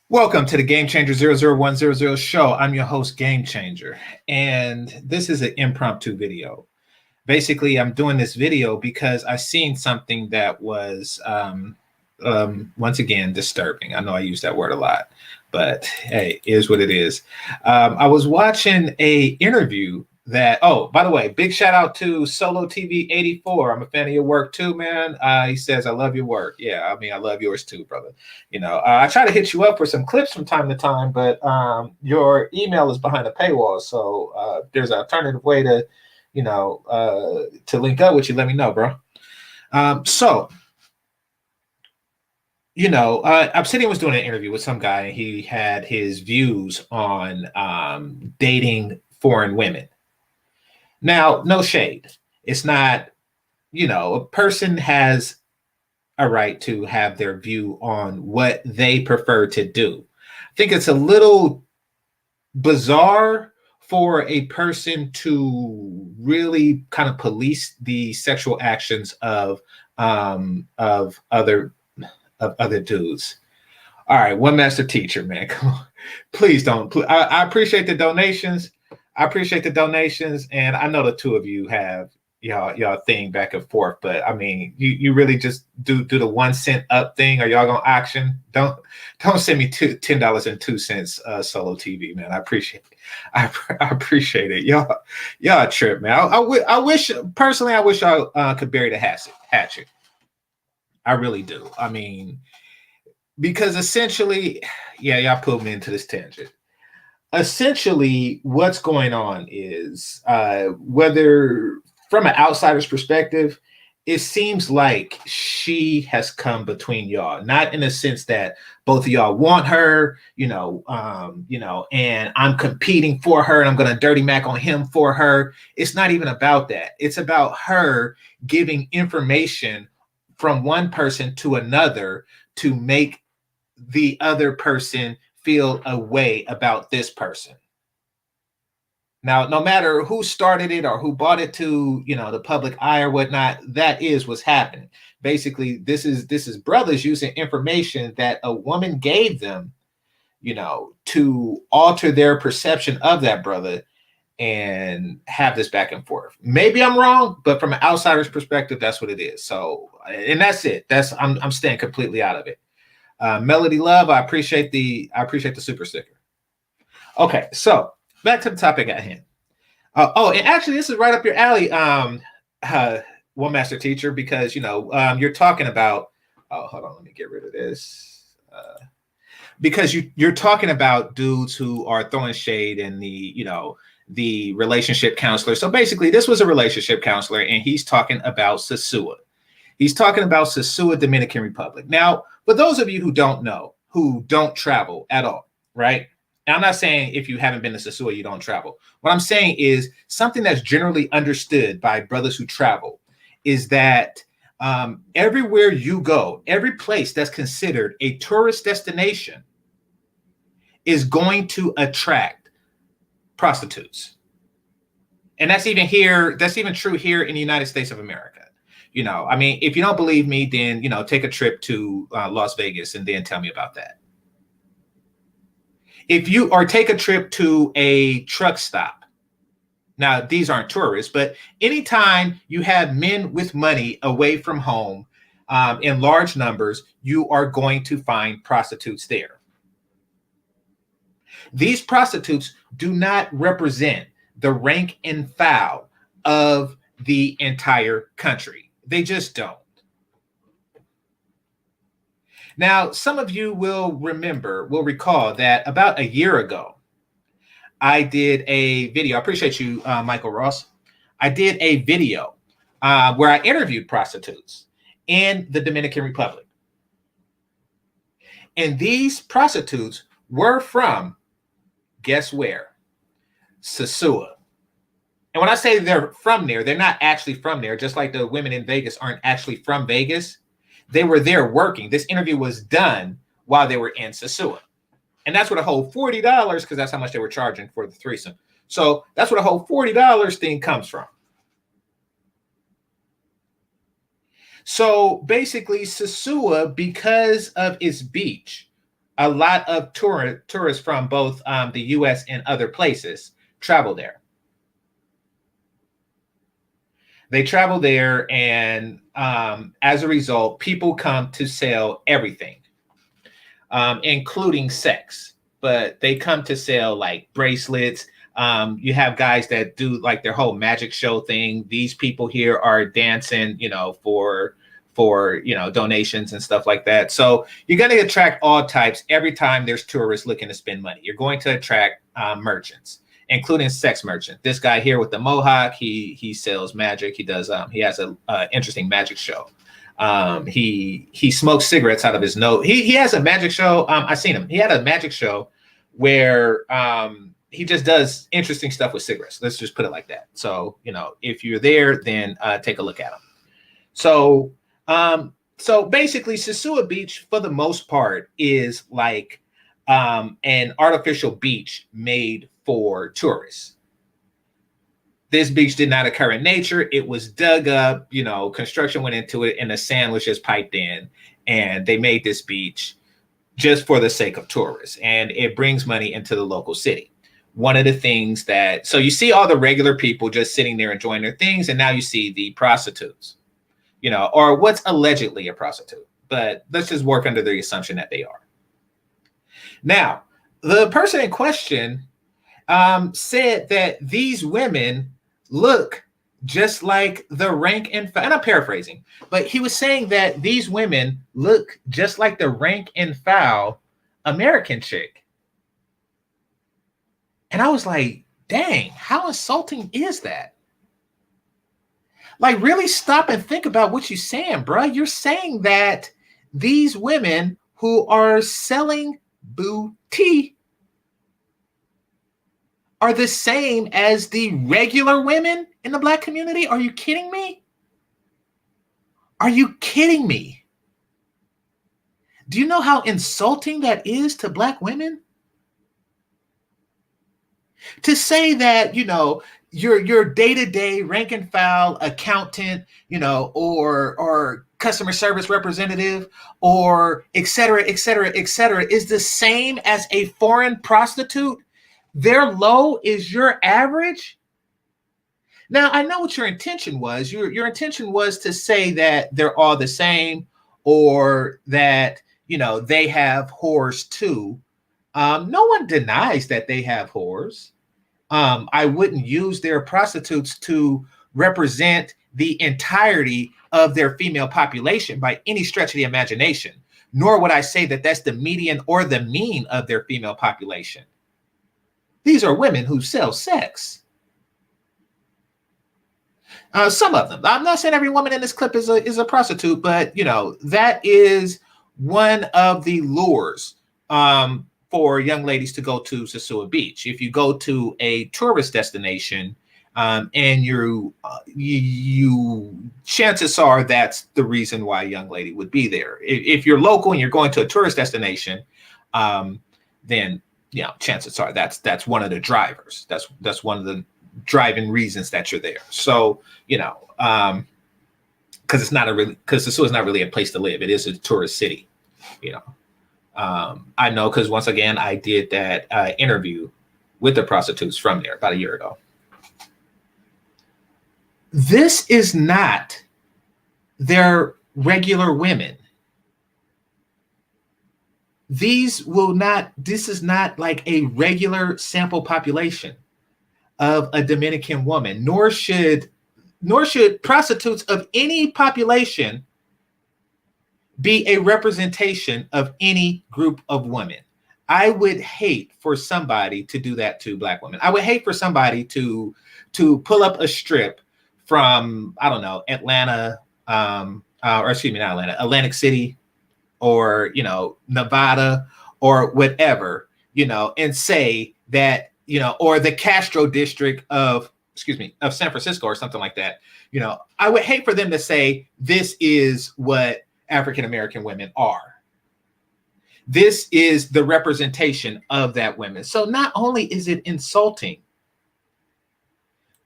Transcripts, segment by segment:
Welcome to the Game Changer 00100 show. I'm your host, Game Changer, and this is an impromptu video. Basically, I'm doing this video because I seen something that was, once again, disturbing. I know I use that word a lot, but hey, it is what it is. I was watching a interview that, oh, by the way, big shout out to Solo TV 84. I'm a fan of your work too, man. He says, I love your work. Yeah, I mean, I love yours too, brother. I try to hit you up for some clips from time to time, but your email is behind a paywall. So there's an alternative way to link up with you. Let me know, bro. So, Obsidian was doing an interview with some guy, and he had his views on dating foreign women. Now, no shade. It's not, a person has a right to have their view on what they prefer to do. I think it's a little bizarre for a person to really kind of police the sexual actions of other dudes. All right, one master teacher, man. Come on. Please don't. I appreciate the donations. And I know the two of you have y'all thing back and forth, but I mean, you really just do the 1 cent up thing. Are y'all gonna auction? Don't send me $10.02 Solo TV, man. I appreciate it. I appreciate it. Y'all trip, man. I wish personally, I wish y'all could bury the hatchet. I really do. I mean, because essentially, yeah, y'all pulled me into this tangent. Essentially, what's going on is whether from an outsider's perspective, it seems like she has come between y'all, not in the sense that both of y'all want her, and I'm competing for her and I'm going to dirty Mac on him for her. It's not even about that. It's about her giving information from one person to another to make the other person feel a way about this person. Now, no matter who started it or who bought it to, the public eye or whatnot, that is what's happening. Basically, this is brothers using information that a woman gave them, to alter their perception of that brother and have this back and forth. Maybe I'm wrong, but from an outsider's perspective, that's what it is. So, and that's it. I'm staying completely out of it. Melody Love, I appreciate the super sticker. Okay, so back to the topic at hand. And actually, this is right up your alley, one master teacher, because you're talking about. Oh, hold on, let me get rid of this. Because you're talking about dudes who are throwing shade in the relationship counselor. So basically, this was a relationship counselor, and he's talking about Sosua. He's talking about Sosua, Dominican Republic. Now, for those of you who don't know, who don't travel at all, right? And I'm not saying if you haven't been to Sosua, you don't travel. What I'm saying is something that's generally understood by brothers who travel is that everywhere you go, every place that's considered a tourist destination is going to attract prostitutes. And that's even true here in the United States of America. I mean, if you don't believe me, then, take a trip to Las Vegas and then tell me about that. Take a trip to a truck stop. Now, these aren't tourists, but anytime you have men with money away from home in large numbers, you are going to find prostitutes there. These prostitutes do not represent the rank and file of the entire country. They just don't. Now, some of you will recall that about a year ago, I did a video. I appreciate you, Michael Ross. I did a video where I interviewed prostitutes in the Dominican Republic. And these prostitutes were from, guess where? Sosua. And when I say they're from there, they're not actually from there, just like the women in Vegas aren't actually from Vegas. They were there working. This interview was done while they were in Sosua. And that's where the whole $40, because that's how much they were charging for the threesome. So that's where the whole $40 thing comes from. So basically, Sosua, because of its beach, A lot of tourists from both the U.S. and other places travel there. They travel there, and as a result, people come to sell everything, including sex. But they come to sell like bracelets. You have guys that do like their whole magic show thing. These people here are dancing, for donations and stuff like that. So you're going to attract all types. Every time there's tourists looking to spend money, you're going to attract merchants, including sex merchant. This guy here with the mohawk, he sells magic. He does he has a interesting magic show. He smokes cigarettes out of his nose. He has a magic show. I seen him. He had a magic show where he just does interesting stuff with cigarettes. Let's just put it like that. So if you're there, then take a look at him. So basically, Sosua Beach, for the most part, is like an artificial beach made for tourists. This beach did not occur in nature. It was dug up, construction went into it, and the sand was just piped in. And they made this beach just for the sake of tourists. And it brings money into the local city. One of the things so you see all the regular people just sitting there enjoying their things. And now you see the prostitutes, or what's allegedly a prostitute. But let's just work under the assumption that they are. Now, the person in question said that these women look just like the rank and file, and I'm paraphrasing, but he was saying that these women look just like the rank and file American chick. And I was like, dang, how insulting is that? Like, really stop and think about what you're saying, bro. You're saying that these women who are selling booty are the same as the regular women in the Black community? Are you kidding me? Are you kidding me? Do you know how insulting that is to Black women? To say that, your day-to-day rank and file accountant, or customer service representative, or et cetera, et cetera, et cetera, is the same as a foreign prostitute. Their low is your average. Now, I know what your intention was. Your intention was to say that they're all the same, or that, they have whores too. No one denies that they have whores. I wouldn't use their prostitutes to represent the entirety of their female population by any stretch of the imagination, nor would I say that that's the median or the mean of their female population. These are women who sell sex. Some of them. I'm not saying every woman in this clip is a prostitute, but that is one of the lures for young ladies to go to Sosua Beach. If you go to a tourist destination, and you chances are that's the reason why a young lady would be there. If you're local and you're going to a tourist destination, then chances are that's one of the drivers. That's one of the driving reasons that you're there. So because Sosua is not really a place to live. It is a tourist city. I know because once again I did that interview with the prostitutes from there about a year ago. This is not their regular women. This is not like a regular sample population of a Dominican woman, nor should prostitutes of any population be a representation of any group of women. I would hate for somebody to do that to Black women. I would hate for somebody to pull up a strip from, I don't know, Atlanta, or excuse me, not Atlanta, Atlantic City, or, Nevada, or whatever, and say that, or the Castro district of San Francisco or something like that. I would hate for them to say, this is what African-American women are. This is the representation of that women. So not only is it insulting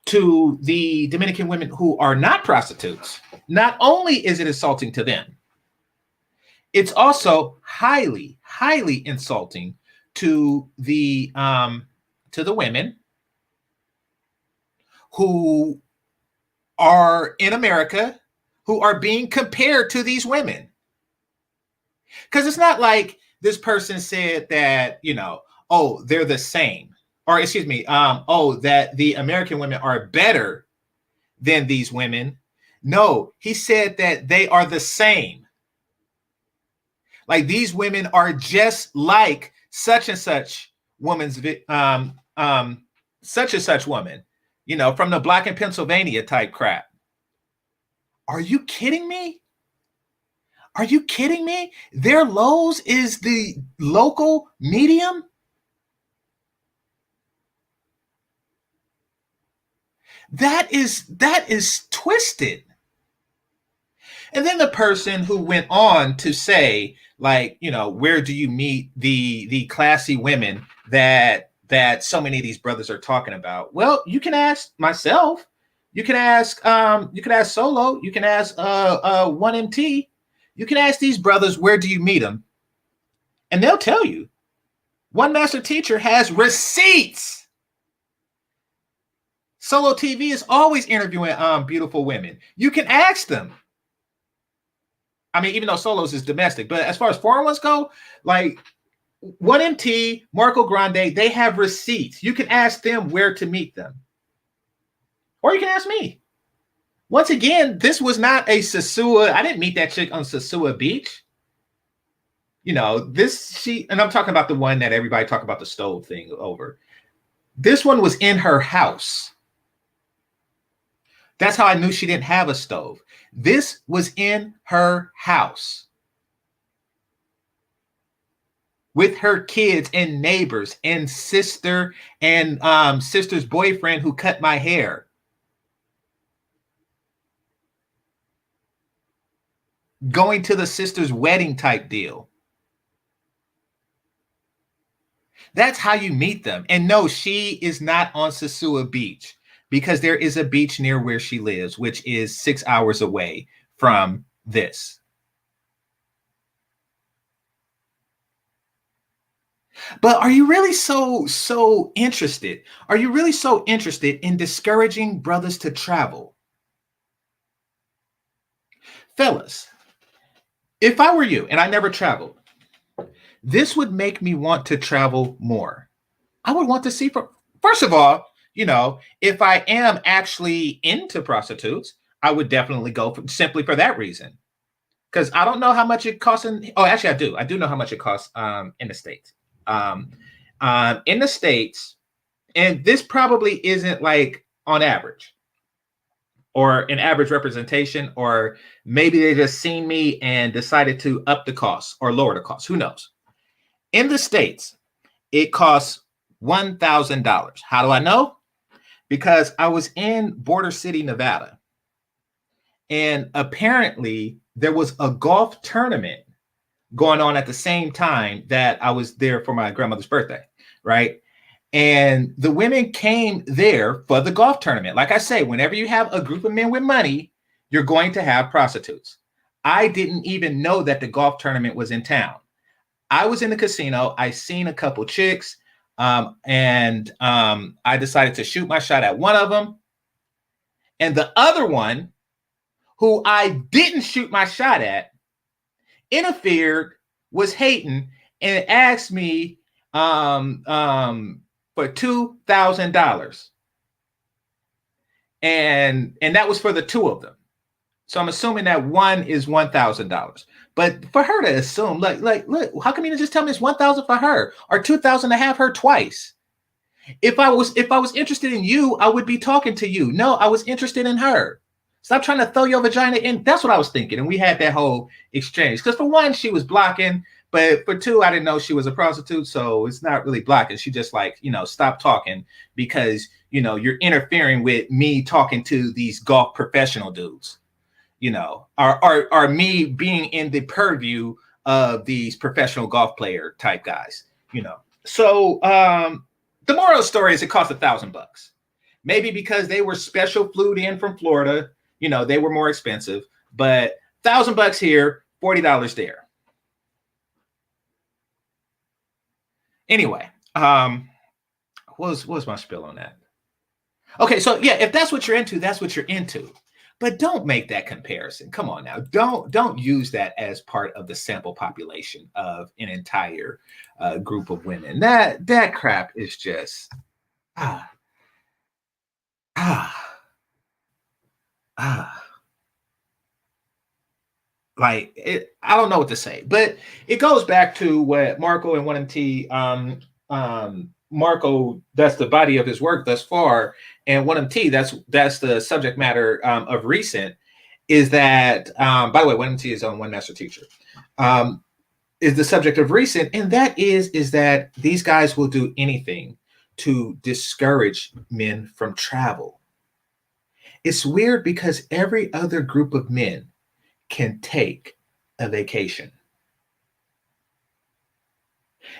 to the Dominican women who are not prostitutes, not only is it insulting to them, It's also highly, highly insulting to the women who are in America who are being compared to these women. Because it's not like this person said that, oh, they're the same. Or excuse me, oh, that the American women are better than these women. No, he said that they are the same. Like these women are just like such and such woman's such and such woman, from the Black in Pennsylvania type crap. Are you kidding me? Are you kidding me? Their Lowe's is the local medium? That is twisted. And then the person who went on to say, like, where do you meet the classy women that so many of these brothers are talking about? Well, you can ask myself. You can ask Solo. You can ask 1MT. You can ask these brothers, where do you meet them? And they'll tell you. One Master Teacher has receipts. Solo TV is always interviewing beautiful women. You can ask them. I mean, even though Solo's is domestic, but as far as foreign ones go, like 1MT, Marco Grande, they have receipts. You can ask them where to meet them. Or you can ask me. Once again, this was not a Sosua. I didn't meet that chick on Sosua Beach. And I'm talking about the one that everybody talk about the stove thing over. This one was in her house. That's how I knew she didn't have a stove. This was in her house with her kids and neighbors and sister and sister's boyfriend who cut my hair. Going to the sister's wedding type deal. That's how you meet them. And no, she is not on Sosua Beach because there is a beach near where she lives, which is 6 hours away from this. But are you really so interested? Are you really so interested in discouraging brothers to travel? Fellas, if I were you and I never traveled, this would make me want to travel more. I would want to see, first of all, if I am actually into prostitutes, I would definitely go simply for that reason. Because I don't know how much it costs actually I do. I do know how much it costs in the States. In the States, and this probably isn't like on average or an average representation, or maybe they just seen me and decided to up the cost or lower the cost. Who knows? In the States, it costs $1,000. How do I know? Because I was in Border City, Nevada. And apparently there was a golf tournament going on at the same time that I was there for my grandmother's birthday, right? And the women came there for the golf tournament. Like I say, whenever you have a group of men with money, you're going to have prostitutes. I didn't even know that the golf tournament was in town. I was in the casino. I seen a couple chicks, and I decided to shoot my shot at one of them. And the other one, who I didn't shoot my shot at, interfered, was hating, and asked me for $2,000. And that was for the two of them. So I'm assuming that one is $1,000. But for her to assume, look, how come you just tell me it's $1,000 for her or $2,000 to have her twice? If I was interested in you, I would be talking to you. No, I was interested in her. Stop trying to throw your vagina in. That's what I was thinking. And we had that whole exchange. Because for one, she was blocking. But for two, I didn't know she was a prostitute. So it's not really blocking. She just stop talking because, you're interfering with me talking to these golf professional dudes, or me being in the purview of these professional golf player type guys, So the moral of the story is it cost $1,000. Maybe because they were special flued in from Florida, they were more expensive, but $1,000 here, $40 there. Anyway, what was my spill on that? Okay, so yeah, if that's what you're into, that's what you're into. But don't make that comparison. Come on now. Don't use that as part of the sample population of an entire group of women. That crap is just ah ah ah. Like it, I don't know what to say, but it goes back to what Marco and 1MT Marco, that's the body of his work thus far, and 1MT, that's the subject matter of recent, is that by the way, 1MT is on One Master Teacher, um, is the subject of recent, and that is that these guys will do anything to discourage men from travel. It's weird because every other group of men can take a vacation.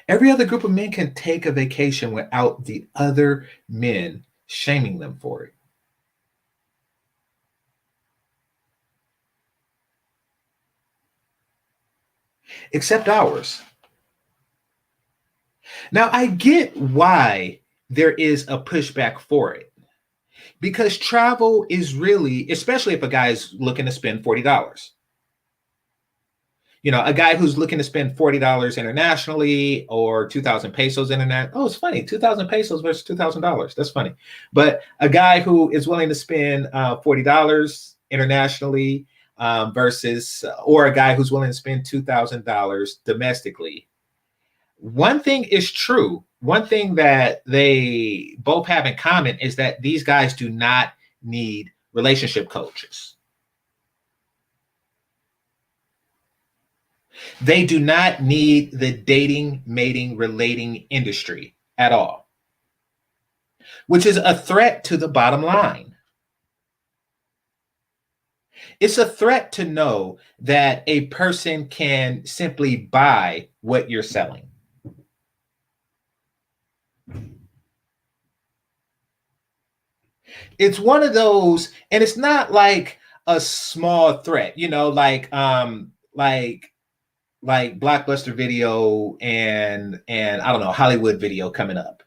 Every other group of men can take a vacation without the other men shaming them for it. Except ours. Now, I get why there is a pushback for it because travel is really, especially if a guy's looking to spend $40. A guy who's looking to spend $40 internationally or 2,000 pesos internet. Oh, it's funny. 2,000 pesos versus $2,000. That's funny. But a guy who is willing to spend $40 internationally versus, or a guy who's willing to spend $2,000 domestically. One thing is true. One thing that they both have in common is that these guys do not need relationship coaches. They do not need the dating, mating, relating industry at all, which is a threat to the bottom line. It's a threat to know that a person can simply buy what you're selling. It's one of those, and it's not like a small threat, like Blockbuster Video and I don't know, Hollywood Video coming up.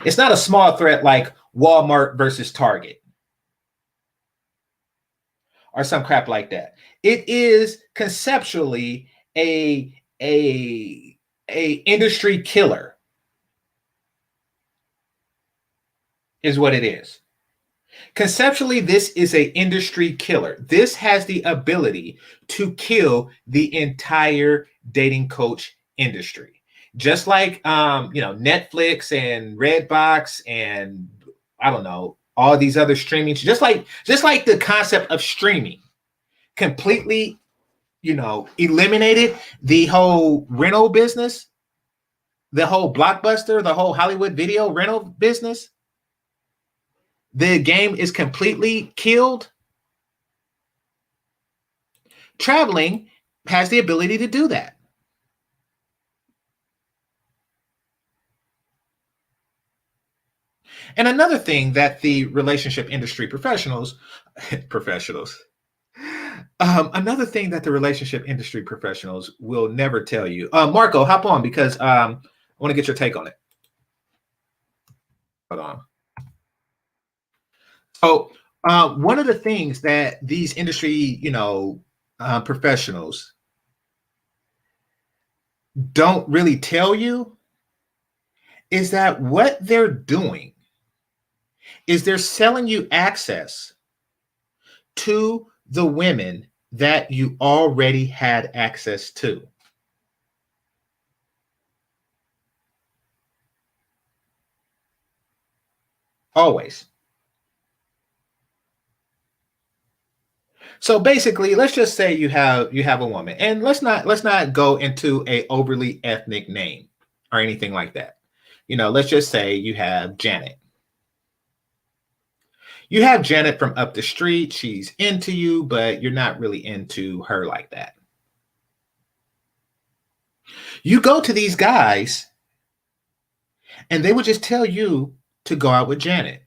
It's not a small threat like Walmart versus Target or some crap like that. It is conceptually a industry killer is what it is. Conceptually, this is an industry killer. This has the ability to kill the entire dating coach industry. Just like Netflix and Redbox and I don't know, all these other streaming, just like the concept of streaming completely, eliminated the whole rental business, the whole Blockbuster, the whole Hollywood Video rental business. The game is completely killed. Traveling has the ability to do that. And another thing that the relationship industry professionals, another thing that the relationship industry professionals will never tell you. Marco, hop on because I want to get your take on it. Hold on. So one of the things that these industry, professionals don't really tell you is that what they're doing is they're selling you access to the women that you already had access to. Always. So basically, let's just say you have a woman, and let's not go into a overly ethnic name or anything like that. Let's just say you have Janet. You have Janet from up the street. She's into you, but you're not really into her like that. You go to these guys, and they would just tell you to go out with Janet.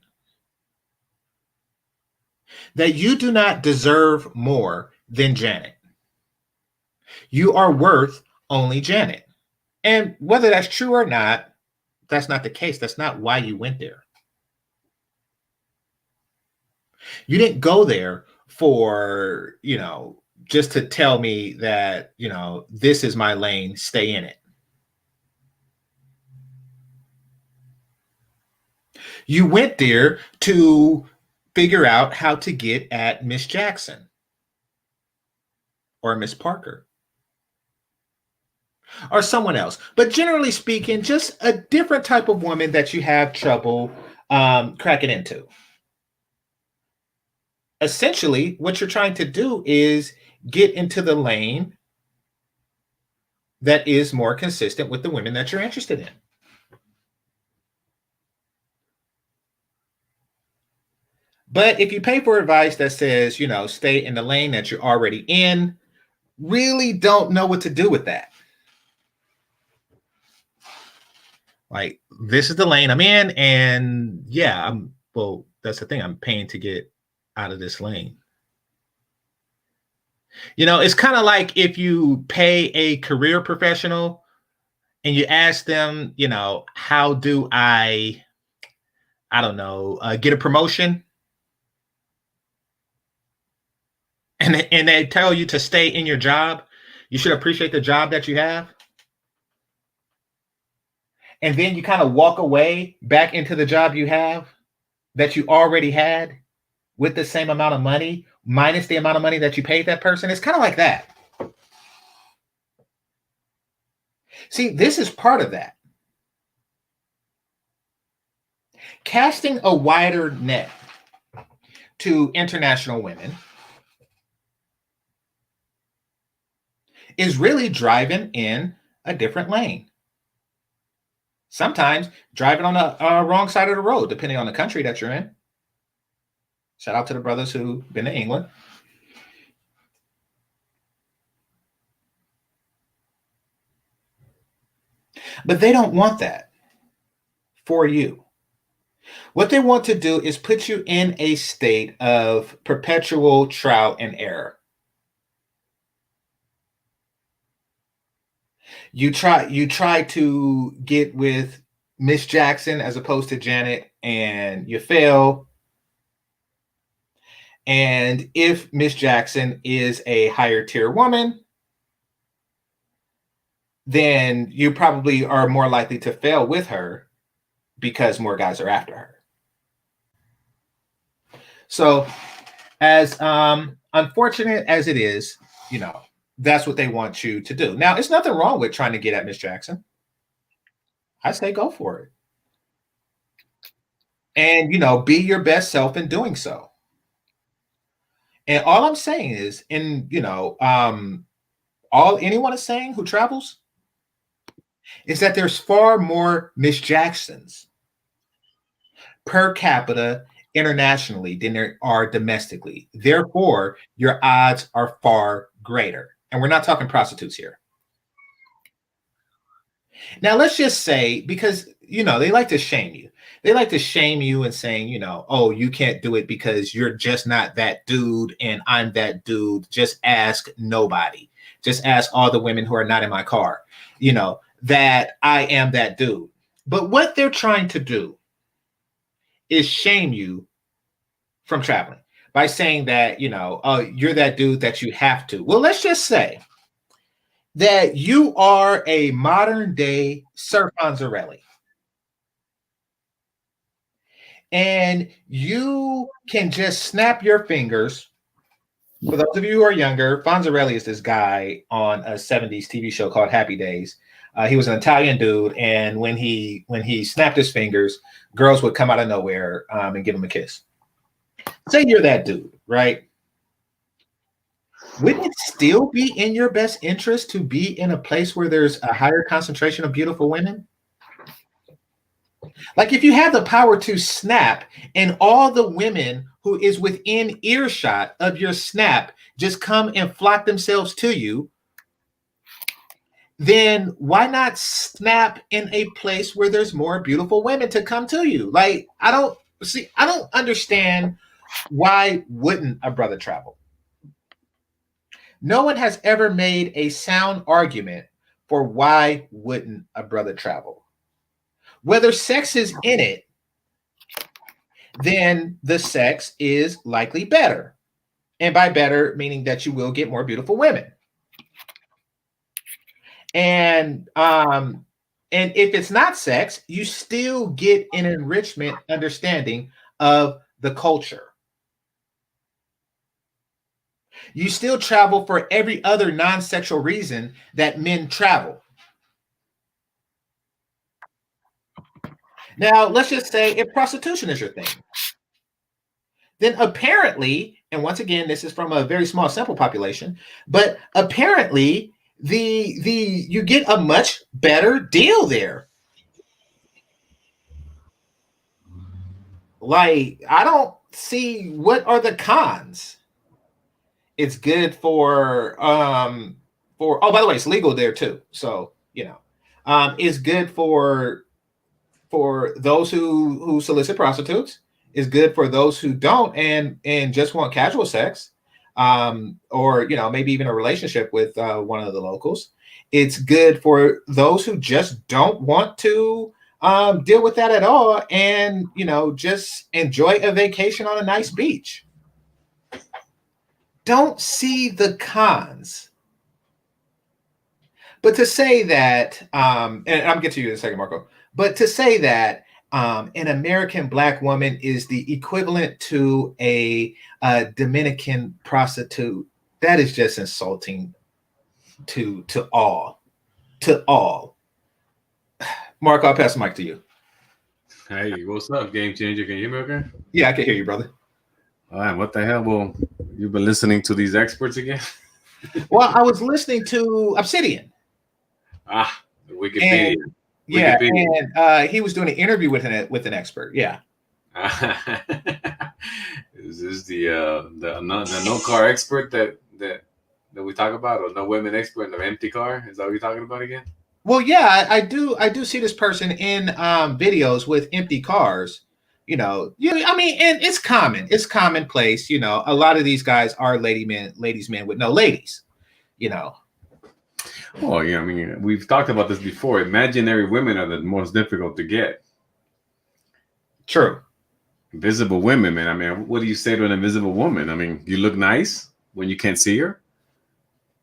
That you do not deserve more than Janet. You are worth only Janet. And whether that's true or not, that's not the case. That's not why you went there. You didn't go there for, just to tell me that, this is my lane, stay in it. You went there to figure out how to get at Miss Jackson or Miss Parker or someone else. But generally speaking, just a different type of woman that you have trouble cracking into. Essentially, what you're trying to do is get into the lane that is more consistent with the women that you're interested in. But if you pay for advice that says, stay in the lane that you're already in, really don't know what to do with that. Like, this is the lane I'm in, and yeah, that's the thing. I'm paying to get out of this lane. It's kind of like if you pay a career professional and you ask them, how do I don't know, get a promotion? And they tell you to stay in your job. You should appreciate the job that you have. And then you kind of walk away back into the job you have that you already had with the same amount of money, minus the amount of money that you paid that person. It's kind of like that. See, this is part of that. Casting a wider net to international women is really driving in a different lane. Sometimes driving on the wrong side of the road, depending on the country that you're in. Shout out to the brothers who've been to England. But they don't want that for you. What they want to do is put you in a state of perpetual trial and error. You try to get with Miss Jackson as opposed to Janet, and you fail. And if Miss Jackson is a higher tier woman, then you probably are more likely to fail with her because more guys are after her. So, as unfortunate as it is, that's what they want you to do. Now, it's nothing wrong with trying to get at Miss Jackson. I say go for it. And, be your best self in doing so. And all I'm saying is, all anyone is saying who travels is that there's far more Miss Jacksons per capita internationally than there are domestically. Therefore, your odds are far greater. And we're not talking prostitutes here. Now, let's just say, because, they like to shame you. They like to shame you and saying, oh, you can't do it because you're just not that dude and I'm that dude. Just ask nobody. Just ask all the women who are not in my car, that I am that dude. But what they're trying to do is shame you from traveling by saying that, oh, you're that dude that you have to. Well, let's just say that you are a modern day Sir Fonzarelli. And you can just snap your fingers. For those of you who are younger, Fonzarelli is this guy on a 70s TV show called Happy Days. He was an Italian dude, and when he snapped his fingers, girls would come out of nowhere and give him a kiss. Say you're that dude, right? Wouldn't it still be in your best interest to be in a place where there's a higher concentration of beautiful women? Like, if you have the power to snap and all the women who is within earshot of your snap just come and flock themselves to you, then why not snap in a place where there's more beautiful women to come to you? Like, I don't understand why wouldn't a brother travel? No one has ever made a sound argument for why wouldn't a brother travel. Whether sex is in it, then the sex is likely better. And by better, meaning that you will get more beautiful women. And if it's not sex, you still get an enrichment understanding of the culture. You still travel for every other non-sexual reason that men travel. Now, let's just say if prostitution is your thing, then apparently, and once again, this is from a very small sample population, but apparently the you get a much better deal there. Like, I don't see what are the cons. It's good for oh, by the way, it's legal there too. So, it's good for those who solicit prostitutes. Is good for those who don't and just want casual sex, or maybe even a relationship with one of the locals. It's good for those who just don't want to deal with that at all, and just enjoy a vacation on a nice beach. Don't see the cons. But to say that, and I'll get to you in a second, Marco. But to say that an American Black woman is the equivalent to a Dominican prostitute, that is just insulting to all. Mark, I'll pass the mic to you. Hey, what's up, Game Changer? Can you hear me okay? Yeah, I can hear you, brother. All right, what the hell? Well, you've been listening to these experts again? Well, I was listening to Obsidian. Wikipedia. Yeah, and he was doing an interview with an expert. Yeah. Is this the no car expert that we talk about, or no women expert in the empty car? Is that what you're talking about again? Well, yeah, I do see this person in videos with empty cars. I mean, and it's common. It's commonplace. A lot of these guys are ladies men with no ladies. Well, yeah, I mean, we've talked about this before. Imaginary women are the most difficult to get. True. Invisible women, man. I mean, what do you say to an invisible woman? I mean, you look nice when you can't see her.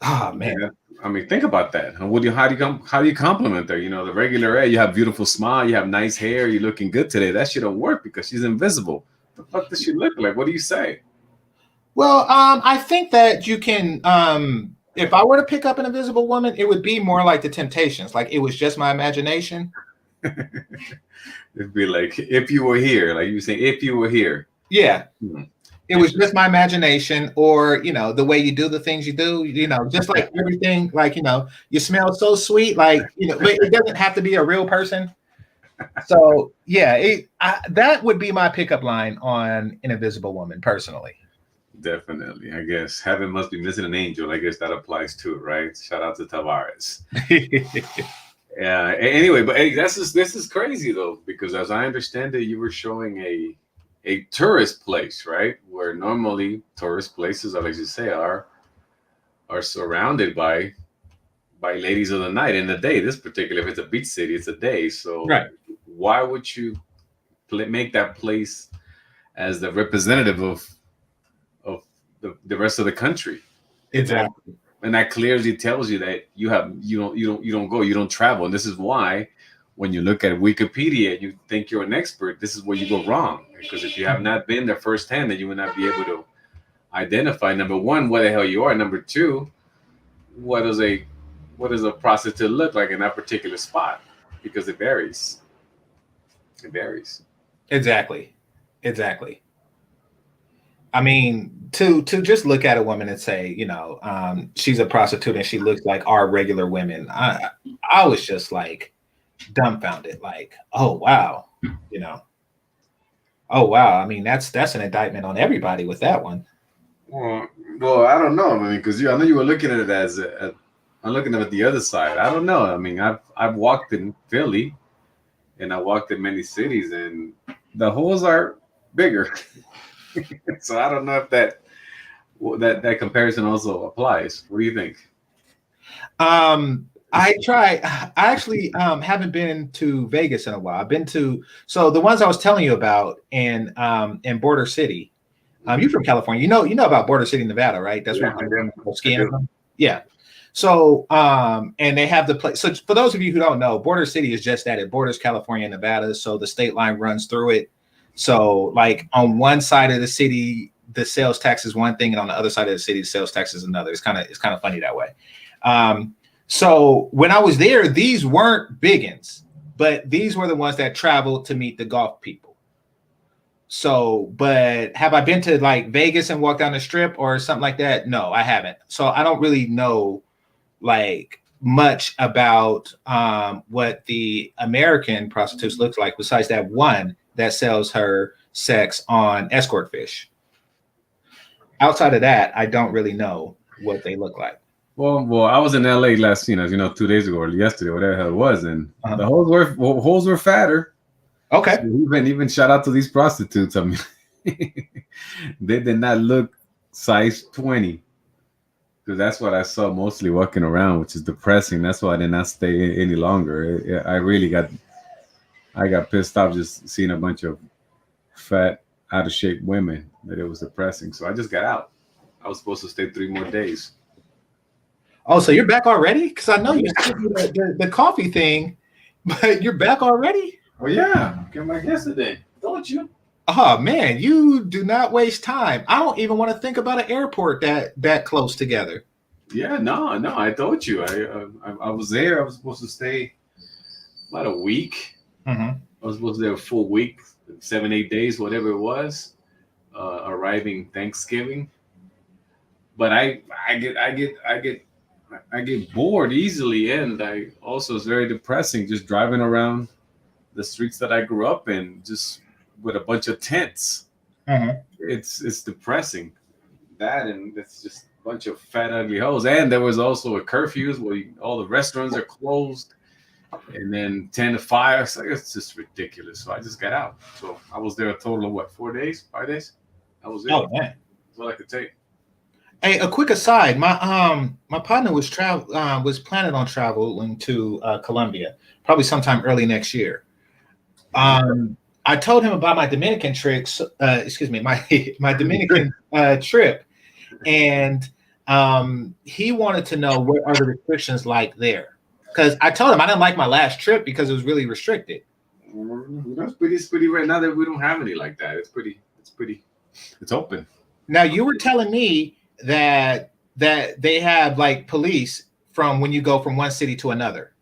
Oh man. Yeah. I mean, think about that. How do you compliment her? The regular you have beautiful smile, you have nice hair, you're looking good today. That shit don't work because she's invisible. The fuck does she look like? What do you say? Well, I think that you can. If I were to pick up an invisible woman, it would be more like the Temptations. Like it was just my imagination. It'd be like if you were here, like you were saying, if you were here. Yeah. It was just my imagination, or the way you do the things you do, just like everything, like you smell so sweet, like but it doesn't have to be a real person. So yeah, that would be my pickup line on an invisible woman, personally. Definitely, I guess heaven must be missing an angel. I guess that applies too, right? Shout out to Tavares. Yeah. Anyway, but hey, this is crazy though, because as I understand it, you were showing a tourist place, right? Where normally tourist places, as you say, are surrounded by ladies of the night in the day. This particular, if it's a beach city, it's a day. So right. Why would you make that place as the representative of the rest of the country? Exactly. And that clearly tells you that you don't travel. And this is why when you look at Wikipedia and you think you're an expert, this is where you go wrong. Because if you have not been there firsthand, then you will not be able to identify, number one, where the hell you are. Number two, what does a prostitute look like in that particular spot? Because it varies. It varies. Exactly. I mean, to just look at a woman and say, she's a prostitute and she looks like our regular women. I was just like dumbfounded, like, oh wow, oh wow. I mean, that's an indictment on everybody with that one. Well, I don't know. I mean, because I know you were looking at it as I'm looking at it the other side. I don't know. I mean, I've walked in Philly, and I walked in many cities, and the holes are bigger. So I don't know if that comparison also applies. What do you think? I try. I actually haven't been to Vegas in a while. I've been to the ones I was telling you about in Border City. You're from California. You know about Border City, Nevada, right? That's Yeah, where I people do. go I skiing do. from. Yeah. So and they have the place. So for those of you who don't know, Border City is just that. It borders California and Nevada. So the state line runs through it. So like on one side of the city, the sales tax is one thing, and on the other side of the city, the sales tax is another. It's kind of funny that way. So when I was there, these weren't biggins, but these were the ones that traveled to meet the golf people. So, but have I been to like Vegas and walked down the strip or something like that? No, I haven't. So I don't really know like much about what the American prostitutes looks like besides that one that sells her sex on escort fish. Outside of that, I don't really know what they look like. Well, I was in LA last, 2 days ago or yesterday, whatever the hell it was, and the holes were fatter. Okay. So even shout out to these prostitutes. I mean, they did not look size 20. Because that's what I saw mostly walking around, which is depressing. That's why I did not stay any longer. I got pissed off just seeing a bunch of fat, out of shape women. That it was depressing. So I just got out. I was supposed to stay 3 more days. Oh, so you're back already? Because I know you said the coffee thing, but you're back already? Oh yeah, came back yesterday. Don't you? Oh man, you do not waste time. I don't even want to think about an airport that close together. Yeah, no, I told you. I was there. I was supposed to stay about a week. Mm-hmm. I was supposed to stay a full week, 7, 8 days, whatever it was. Arriving Thanksgiving. But I get bored easily, and I also it's very depressing just driving around the streets that I grew up in, just with a bunch of tents. Mm-hmm. It's depressing. That and it's just a bunch of fat ugly hoes. And there was also a curfew where all the restaurants are closed, and then 10 to 5. So it's just ridiculous. So I just got out. So I was there a total of what, 4 days, 5 days? I was there. Oh man. That's all I could take. Hey, a quick aside. My partner was planning on traveling to Colombia probably sometime early next year. I told him about my Dominican tricks. Excuse me, my Dominican trip, and he wanted to know what are the restrictions like there. Because I told him I didn't like my last trip because it was really restricted. It's pretty right now that we don't have any like that. It's open. Now you were telling me that they have like police from when you go from one city to another.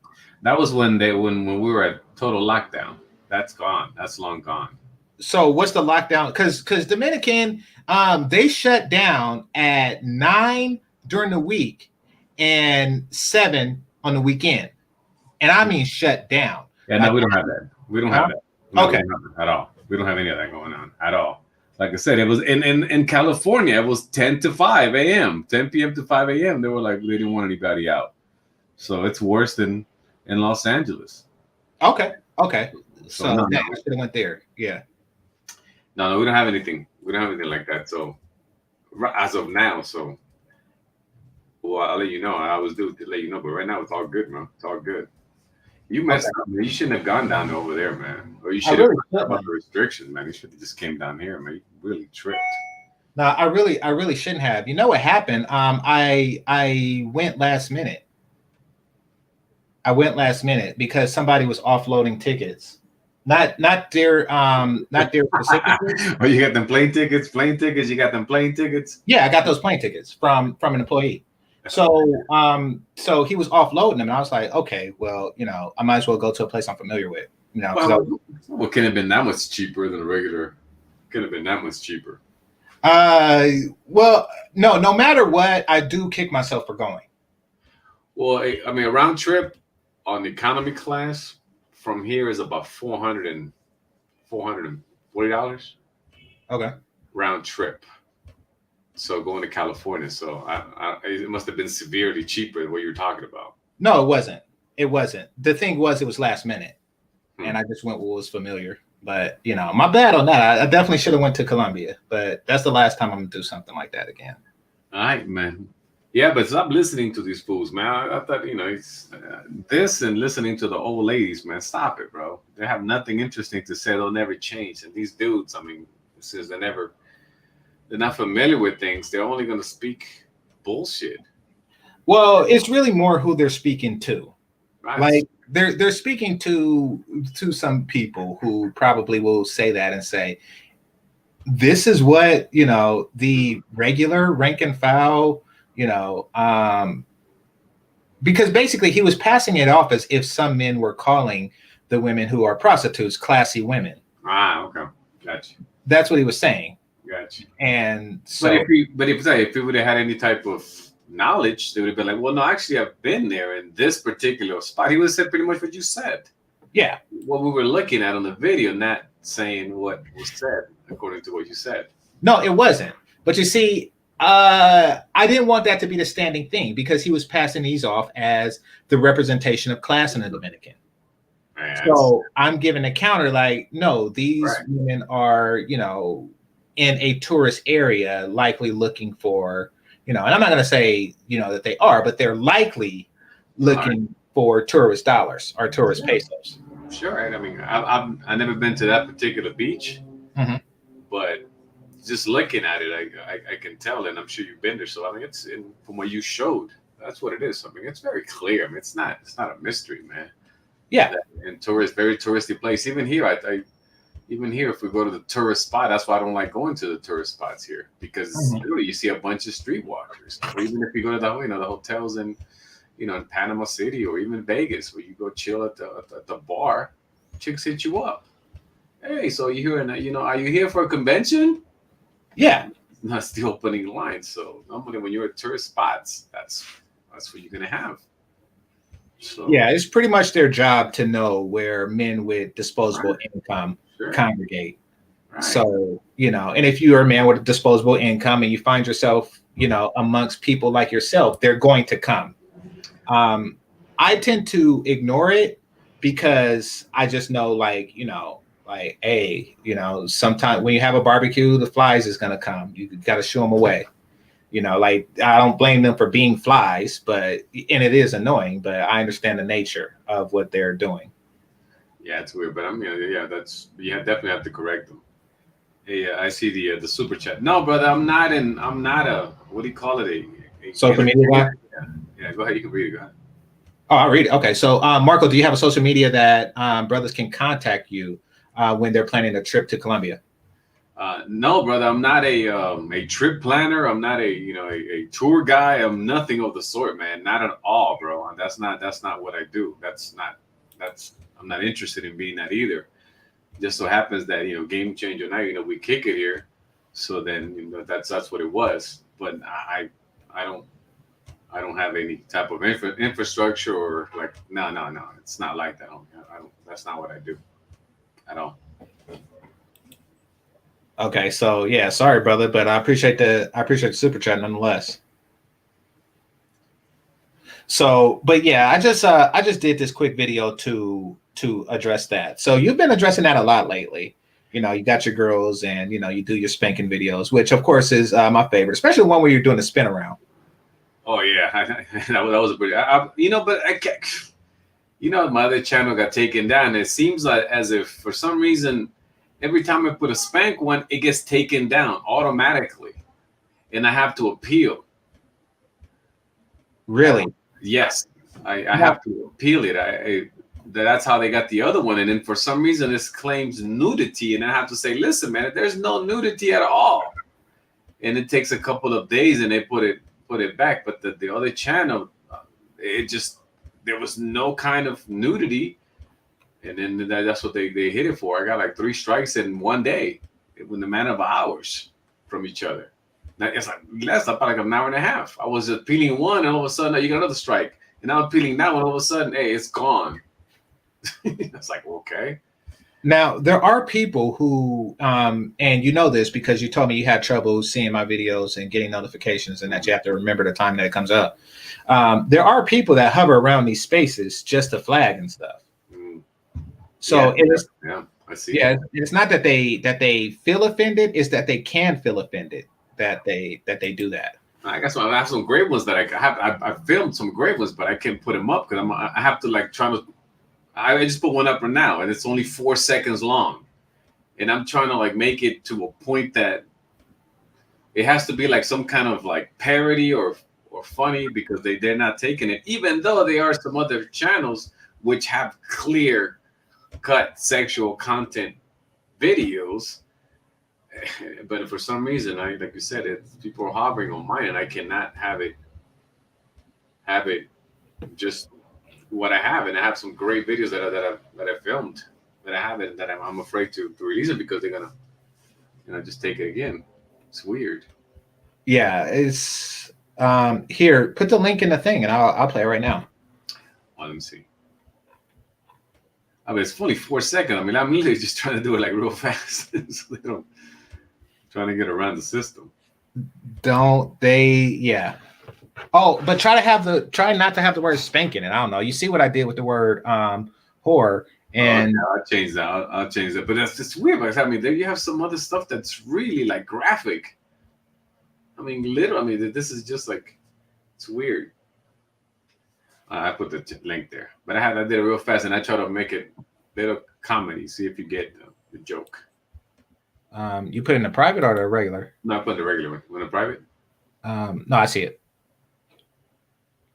That was when we were at total lockdown. That's gone. That's long gone. So what's the lockdown? Because Dominican, they shut down at 9 during the week and 7 on the weekend, and I mean shut down. Yeah, no, we don't have that. We don't have that. No, okay, we don't have that at all. We don't have any of that going on at all. Like I said, it was in California. It was 10 to 5 a.m., 10 p.m. to 5 a.m. They were like they didn't want anybody out. So it's worse than in Los Angeles. Okay. So no. I should have went there. Yeah. No, we don't have anything. We don't have anything like that. So as of now, well, I'll let you know. I always do to let you know, but right now it's all good, man. It's all good. You messed up, man. You shouldn't have gone down over there, man. Or you should have thought about the restrictions, man. You should have just came down here, man. You really tripped. No, I really shouldn't have. You know what happened? I went last minute. Because somebody was offloading tickets. Not their specifically. Oh, you got them plane tickets. You got them plane tickets. Yeah, I got those plane tickets from an employee. So he was offloading them, and I was like, okay, well, I might as well go to a place I'm familiar with. Well, can have been that much cheaper than a regular. Could have been that much cheaper. Well, no matter what, I do kick myself for going. Well, I mean, a round trip on the economy class from here is about $440. Okay. Round trip. So going to California. So it must have been severely cheaper than what you were talking about. No, it wasn't. The thing was, it was last minute, and I just went with what was familiar. But my bad on that. I definitely should have went to Colombia, but that's the last time I'm gonna do something like that again. All right, man. Yeah, but stop listening to these fools, man. I thought, it's this and listening to the old ladies, man. Stop it, bro. They have nothing interesting to say. They'll never change. And these dudes, I mean, since they're not familiar with things, they're only going to speak bullshit. Well, it's really more who they're speaking to. Right. Like they're speaking to some people who probably will say that and say, this is what, the regular rank and file, because basically he was passing it off as if some men were calling the women who are prostitutes classy women. Ah, okay. Gotcha. That's what he was saying. Gotcha. And so, but if he would have had any type of knowledge, they would have been like, well, no, actually, I've been there in this particular spot. He would have said pretty much what you said. Yeah. What we were looking at on the video, not saying what was said according to what you said. No, it wasn't. But you see, I didn't want that to be the standing thing because he was passing these off as the representation of class in the Dominican. Man, so I'm giving a counter like, no, these women are, in a tourist area, likely looking for, and I'm not going to say, that they are, but they're likely looking for tourist dollars or tourist pesos. Sure. Right? I mean, I've never been to that particular beach, but just looking at it, I can tell, and I'm sure you've been there. So I mean, from what you showed, that's what it is. I mean, it's very clear. I mean, it's not a mystery, man. Yeah. And very touristy place. Even here, even here, if we go to the tourist spot, that's why I don't like going to the tourist spots here, because literally you see a bunch of streetwalkers. Or even if you go to the hotels in Panama City or even Vegas, where you go chill at the bar, chicks hit you up. Hey, so you here? Are you here for a convention? Yeah, that's the opening line. So normally when you're at tourist spots, that's what you're gonna have. So yeah, it's pretty much their job to know where men with disposable income congregate. Right. So, and if you are a man with a disposable income and you find yourself, amongst people like yourself, they're going to come. I tend to ignore it because I just know, hey, sometimes when you have a barbecue, the flies is going to come. You got to shoo them away. I don't blame them for being flies, and it is annoying, but I understand the nature of what they're doing. Yeah, it's weird, but I mean, you definitely have to correct them. Hey, I see the super chat. No, brother, I'm not a, what do you call it? A social media guy? Yeah, go ahead. You can read it. Go ahead. Oh, I'll read it. Okay. So, Marco, do you have a social media that brothers can contact you when they're planning a trip to Colombia? No, brother, I'm not a trip planner. I'm not a tour guy. I'm nothing of the sort, man. Not at all, bro. That's not what I do. I'm not interested in being that either. Just so happens that Game Changer Night, we kick it here, so then that's what it was. But I don't have any type of infrastructure or no. It's not like that. I don't. That's not what I do at all. Okay, so yeah, sorry, brother, but I appreciate the super chat nonetheless. So, but yeah, I just did this quick video to address that. So you've been addressing that a lot lately. You got your girls and you do your spanking videos, which of course is my favorite, especially the one where you're doing the spin around. Oh yeah, that was a pretty. But I can't. My other channel got taken down. It seems like as if for some reason, every time I put a spank one, it gets taken down automatically, and I have to appeal. Really? Yes, I have to appeal it. That's how they got the other one, and then for some reason this claims nudity, and I have to say, listen, man, there's no nudity at all. And it takes a couple of days, and they put it back. But the other channel, there was no kind of nudity. And then that's what they hit it for. I got like 3 strikes in one day, in the matter of hours from each other. Now, it's like less about like an hour and a half. I was appealing one, and all of a sudden, you got another strike. And I'm appealing that one. All of a sudden, hey, it's gone. It's like, okay. Now there are people who, and this because you told me you had trouble seeing my videos and getting notifications, and that you have to remember the time that it comes up. There are people that hover around these spaces just to flag and stuff. So I see. Yeah, it's not that they feel offended; it's that they can feel offended that they do that. I guess I have some great ones that I have. I filmed some great ones, but I can't put them up because I have to like try to. I just put one up right now, and it's only 4 seconds long, and I'm trying to like make it to a point that it has to be like some kind of like parody or funny because they're not taking it, even though there are some other channels which have clear cut sexual content videos. But for some reason, like you said, people are hovering on mine, and I cannot have it just what I have. And I have some great videos that I filmed that I haven't, that I'm afraid to release it because they're gonna just take it again. It's weird. Yeah, it's here. Put the link in the thing, and I'll play it right now. Let me see. I mean, it's only 4 seconds. I mean, I'm literally just trying to do it like real fast. So they don't. Trying to get around the system. Don't they? Yeah. Oh, but try not to have the word spanking. And I don't know. You see what I did with the word whore, and I'll change that. I'll change that. But that's just weird. Because I mean, there you have some other stuff that's really like graphic. I mean, literally. I mean, this is just like it's weird. I put the link there, but I did it real fast, and I try to make it little comedy. See if you get the joke. You put it in the private or the regular? No, I put the regular one. In the private? No, I see it.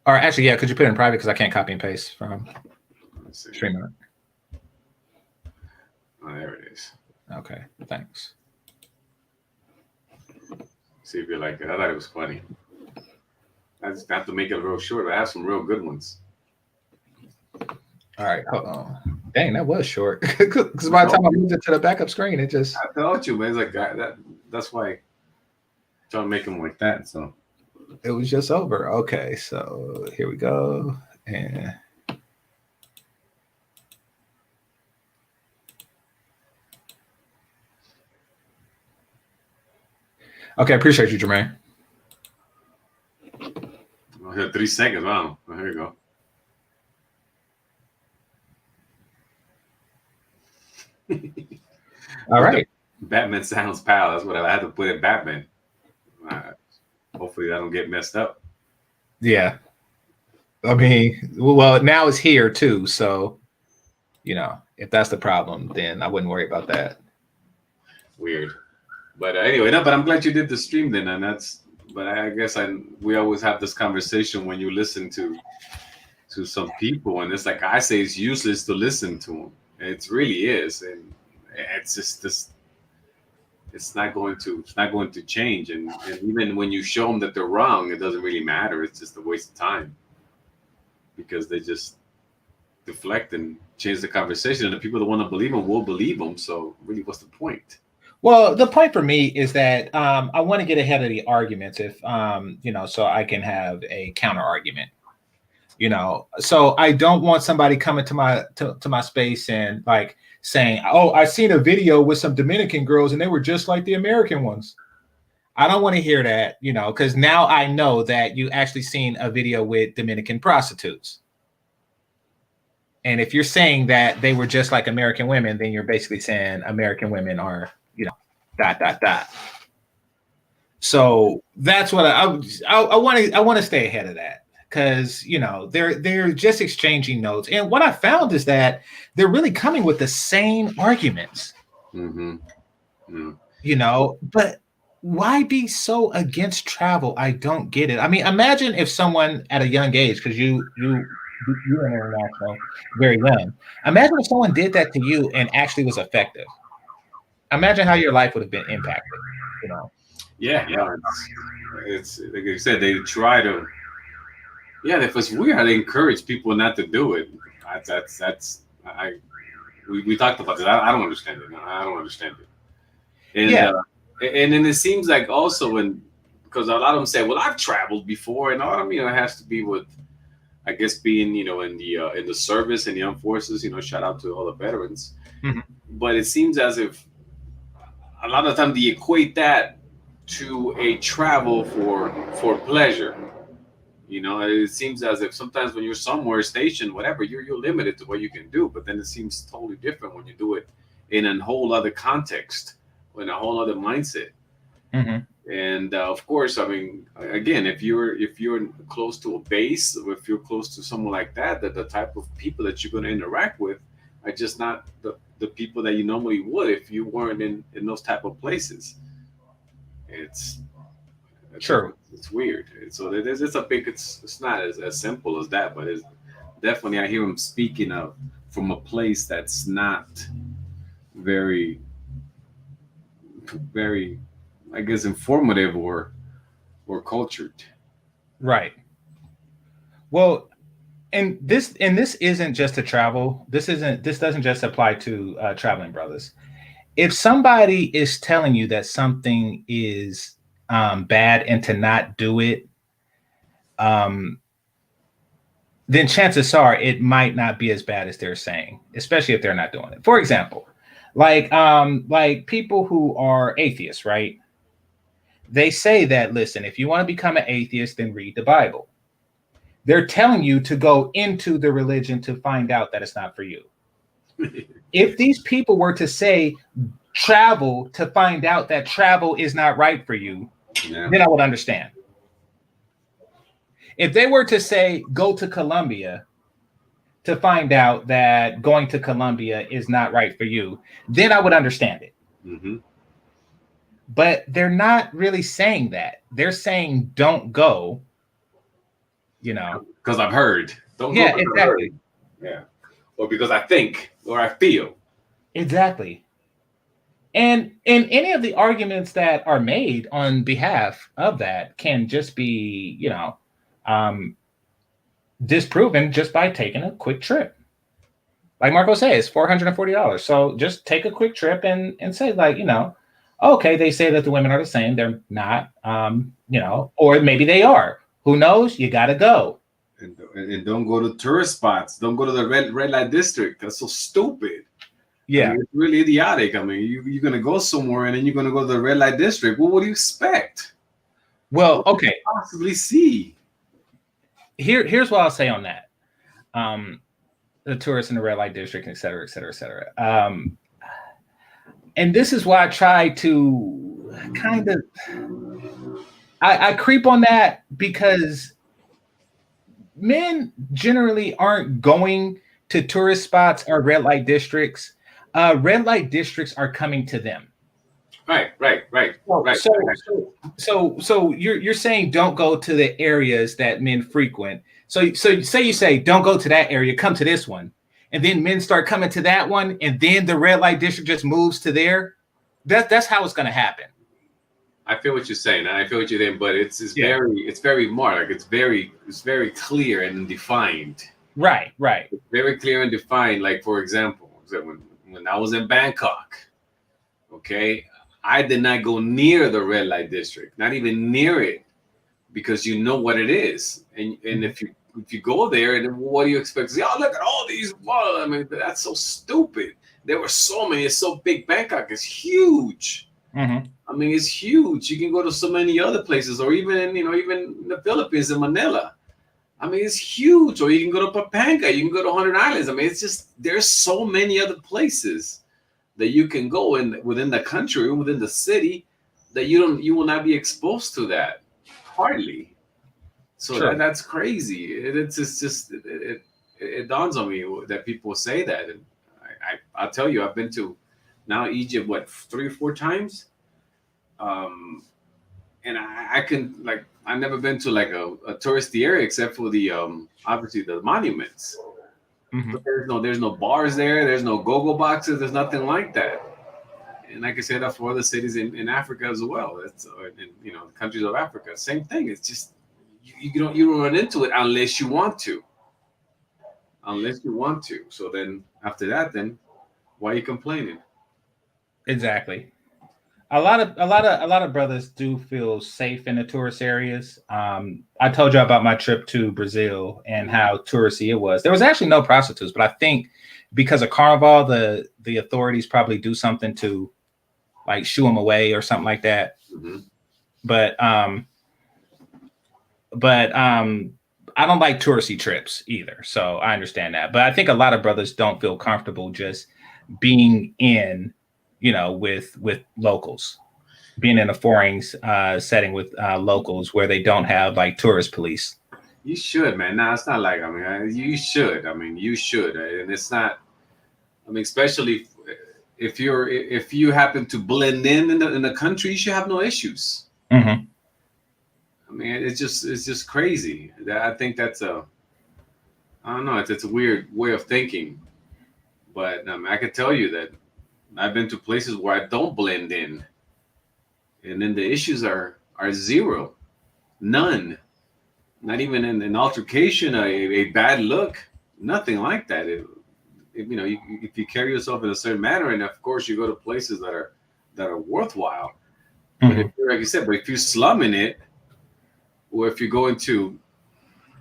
Or actually, yeah, could you put it in private because I can't copy and paste from Streamer? Oh, there it is. Okay, thanks. See if you like it. I thought it was funny. I just have to make it real short. I have some real good ones. All right, hold on. Dang, that was short. Because by the time I moved it to the backup screen, it just. I told you, man. It's like that. That's why I'm trying to make them like that. So it was just over. Okay, so here we go. And okay, I appreciate you, Jermaine. I had 3 seconds. Wow. Well, here you go. All right. Batman sounds pal. That's what I had to put in Batman. Hopefully, I don't get messed up. Yeah. I mean, well, now it's here too. So, if that's the problem, then I wouldn't worry about that. Weird. But anyway, no, but I'm glad you did the stream then. And but I guess we always have this conversation when you listen to some people. And it's like I say, it's useless to listen to them. It really is. And it's just this. It's not going to change, and even when you show them that they're wrong, it doesn't really matter. It's just a waste of time because they just deflect and change the conversation, and the people that want to believe them will believe them. So really, what's the point? Well, the point for me is that I want to get ahead of the arguments, if so I can have a counter argument. So I don't want somebody coming to my space and like saying, "Oh, I seen a video with some Dominican girls and they were just like the American ones." I don't want to hear that, because now I know that you actually seen a video with Dominican prostitutes. And if you're saying that they were just like American women, then you're basically saying American women are, ... So that's what I want to stay ahead of that. Because they're just exchanging notes, and what I found is that they're really coming with the same arguments. Mm-hmm. Mm. But why be so against travel? I don't get it. I mean, imagine if someone at a young age, because you're international, very young. Imagine if someone did that to you and actually was effective. Imagine how your life would have been impacted. Yeah. It's like you said, they try to. Yeah, it's weird how they encourage people not to do it. We talked about this. I don't understand it. I don't understand it. And and then it seems like also because a lot of them say, well, I've traveled before, and all of them, it has to be with, I guess, being in the service and the armed forces. Shout out to all the veterans. Mm-hmm. But it seems as if a lot of the time they equate that to a travel for pleasure. It seems as if sometimes when you're somewhere stationed, whatever, you're limited to what you can do. But then it seems totally different when you do it in a whole other context, in a whole other mindset. Mm-hmm. And of course, I mean, again, if you're close to a base, or if you're close to someone like that, that the type of people that you're going to interact with are just not the people that you normally would if you weren't in those type of places. It's True. it's weird. So it's a big. It's not as simple as that, but it's definitely. I hear him speaking of from a place that's not very very, I guess, informative or cultured. Right. Well, and this isn't just to travel. This doesn't just apply to traveling brothers. If somebody is telling you that something is bad and to not do it, um, then chances are it might not be as bad as they're saying, especially if they're not doing it. For example, like people who are atheists, right? They say that, listen, if you want to become an atheist, then read the Bible. They're telling you to go into the religion to find out that it's not for you. If these people were to say travel to find out that travel is not right for you, Yeah. then I would understand. If they were to say go to Colombia to find out that going to Colombia is not right for you, then I would understand it. Mm-hmm. But they're not really saying that. They're saying don't go, you know. Because I've heard. Don't go Yeah, because I've exactly. heard. Yeah. Or because I think or I feel. Exactly. And any of the arguments that are made on behalf of that can just be, um, disproven just by taking a quick trip. Like Marco says, $440. So just take a quick trip and say, like, okay, they say that the women are the same. They're not, or maybe they are. Who knows? You got to go. And don't go to tourist spots. Don't go to the red light district. That's so stupid. Yeah. I mean, it's really idiotic. I mean, you're going to go somewhere and then you're going to go to the red light district. Well, what do you expect? Well, What okay. could you possibly see? Here's what I'll say on that. The tourists in the red light district, et cetera, et cetera, et cetera. And this is why I try to kind of, I creep on that because men generally aren't going to tourist spots or red light districts. Red light districts are coming to them. Right. So you're saying don't go to the areas that men frequent. So say don't go to that area, come to this one, and then men start coming to that one, and then the red light district just moves to there. That's how it's going to happen. I feel what you're saying, and I feel what you're saying, but it's very marked. Like it's very clear and defined. Right. It's very clear and defined. Like for example, when I was in Bangkok, okay, I did not go near the red light district, not even near it, because you know what it is, and if you go there, and what do you expect to see? Oh, look at all these! Well, I mean, that's so stupid. There were so many. It's so big. Bangkok is huge. Mm-hmm. I mean, it's huge. You can go to so many other places, or even in the Philippines, in Manila. I mean, it's huge. Or you can go to Pampanga. You can go to 100 Islands. I mean, it's just there's so many other places that you can go within the country, within the city, that you will not be exposed to that hardly. So Sure. that's crazy. It dawns on me that people say that, and I'll tell you, I've been to now Egypt 3 or 4 times, and I can like I've never been to like a touristy area except for the obviously the monuments. Mm-hmm. But there's no bars there. There's no go-go boxes. There's nothing like that. And I can say that for other cities in Africa as well. It's in countries of Africa. Same thing. It's just you don't run into it unless you want to. Unless you want to. So then after that, then why are you complaining? Exactly. A lot of brothers do feel safe in the tourist areas. I told you about my trip to Brazil and how touristy it was. There was actually no prostitutes, but I think because of Carnival, the authorities probably do something to like shoo them away or something like that. Mm-hmm. But I don't like touristy trips either, so I understand that. But I think a lot of brothers don't feel comfortable just being in, with locals. being in a foreign setting with locals where they don't have like tourist police. You should, man. Nah, it's not like, I mean, you should. I mean, you should. And it's not, I mean, especially if you happen to blend in the country, you should have no issues. Mm-hmm. I mean, it's just crazy. I think that's I don't know, it's a weird way of thinking. But I can tell you that I've been to places where I don't blend in, and then the issues are zero, none. Not even an altercation, a bad look, nothing like that. You know, if you carry yourself in a certain manner, and of course you go to places that are worthwhile. But if you're, like you said, but if you're slumming it, or if you go into,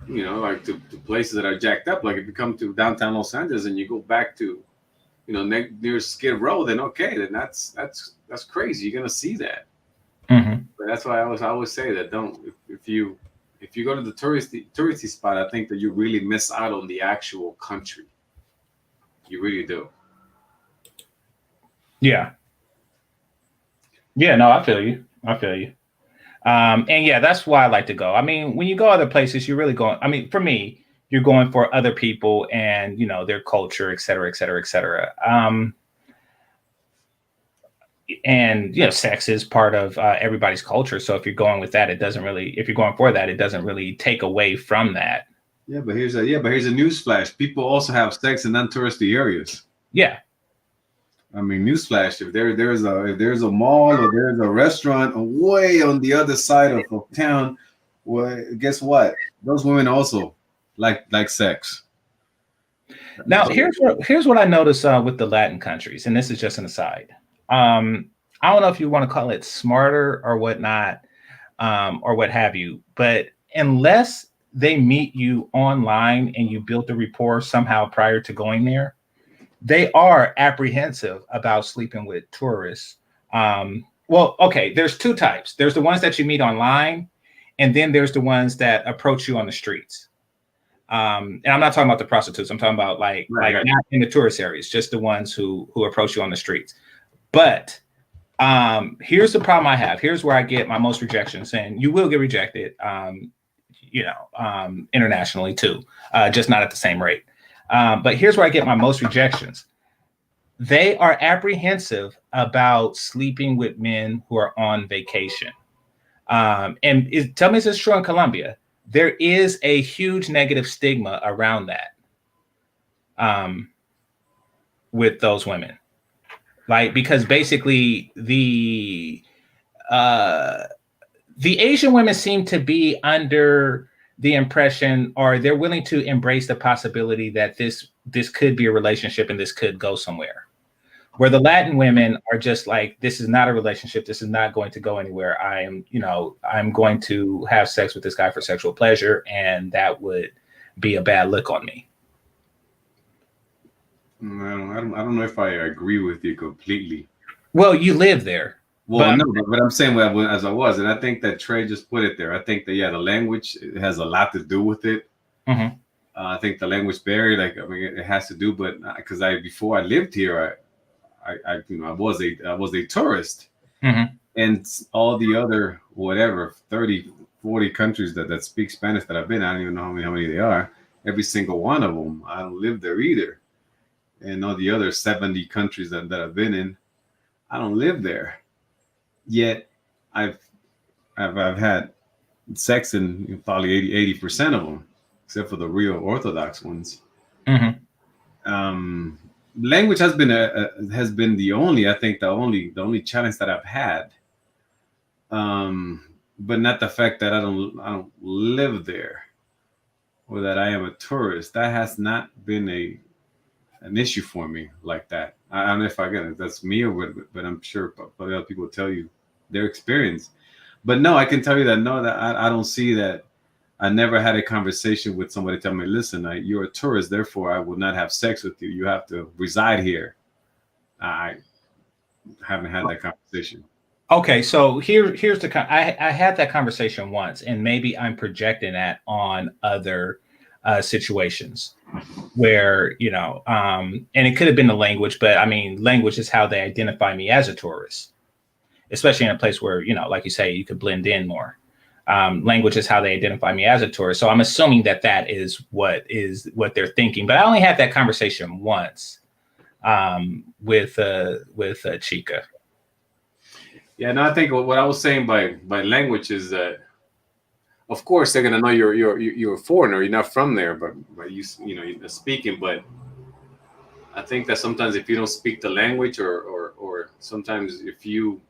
you know, like to places that are jacked up, like if you come to downtown Los Angeles and you go back to, you know, near Skid Row, then okay, then that's crazy. You're gonna see that. Mm-hmm. But that's why I always say that if you go to the touristy spot, I think that you really miss out on the actual country. You really do. Yeah. Yeah, no, I feel you. And yeah, that's why I like to go. I mean, when you go other places, you're really going, I mean, for me, you're going for other people and, you know, their culture, et cetera, et cetera, et cetera. And, you know, sex is part of everybody's culture. So if you're going with that, if you're going for that, it doesn't really take away from that. Yeah, but here's a newsflash. People also have sex in non-touristy areas. Yeah. I mean, newsflash, if there's a mall or there's a restaurant way on the other side of town, well, guess what? Those women also like sex. Now, here's what I notice with the Latin countries, and this is just an aside. I don't know if you want to call it smarter or whatnot, or what have you, but unless they meet you online and you built a rapport somehow prior to going there, they are apprehensive about sleeping with tourists. Well, okay, there's two types. There's the ones that you meet online, and then there's the ones that approach you on the streets. And I'm not talking about the prostitutes. I'm talking about like not in the tourist areas, just the ones who approach you on the streets. But here's the problem I have. Here's where I get my most rejections, and you will get rejected, internationally too, just not at the same rate. But here's where I get my most rejections. They are apprehensive about sleeping with men who are on vacation. Tell me if it's true in Colombia. There is a huge negative stigma around that with those women. Like, because basically the Asian women seem to be under the impression, or they're willing to embrace the possibility that this could be a relationship and this could go somewhere. Where the Latin women are just like, this is not a relationship. This is not going to go anywhere. I'm going to have sex with this guy for sexual pleasure, and that would be a bad look on me. I don't know if I agree with you completely. Well, you live there. Well, no, but I'm saying as I was, and I think that Trey just put it there. I think that the language has a lot to do with it. Mm-hmm. I think the language barrier, it has to do, but because before I lived here, I was a tourist, mm-hmm. and all the other 30, 40 countries that speak Spanish that I've been, I don't even know how many they are. Every single one of them, I don't live there either, and all the other 70 countries that I've been in, I don't live there. Yet I've had sex in probably 80% of them, except for the real Orthodox ones. Mm-hmm. Language has been the only challenge that I've had, but not the fact that I don't live there or that I am a tourist. That has not been an issue for me like that. I don't know if that's me or what, but I'm sure probably other people will tell you their experience. But no, I can tell you that I don't see that. I never had a conversation with somebody tell me, listen, you're a tourist, therefore I will not have sex with you. You have to reside here. I haven't had that conversation. Okay, so here's I had that conversation once, and maybe I'm projecting that on other situations where, and it could have been the language, but I mean, language is how they identify me as a tourist. especially in a place where, you know, like you say, you could blend in more. Language is how they identify me as a tourist. So I'm assuming that is what they're thinking. But I only had that conversation once with Chica. Yeah, no, I think what I was saying by language is that, of course, they're gonna know you're a foreigner. You're not from there, but you're speaking. But I think that sometimes if you don't speak the language, or sometimes if you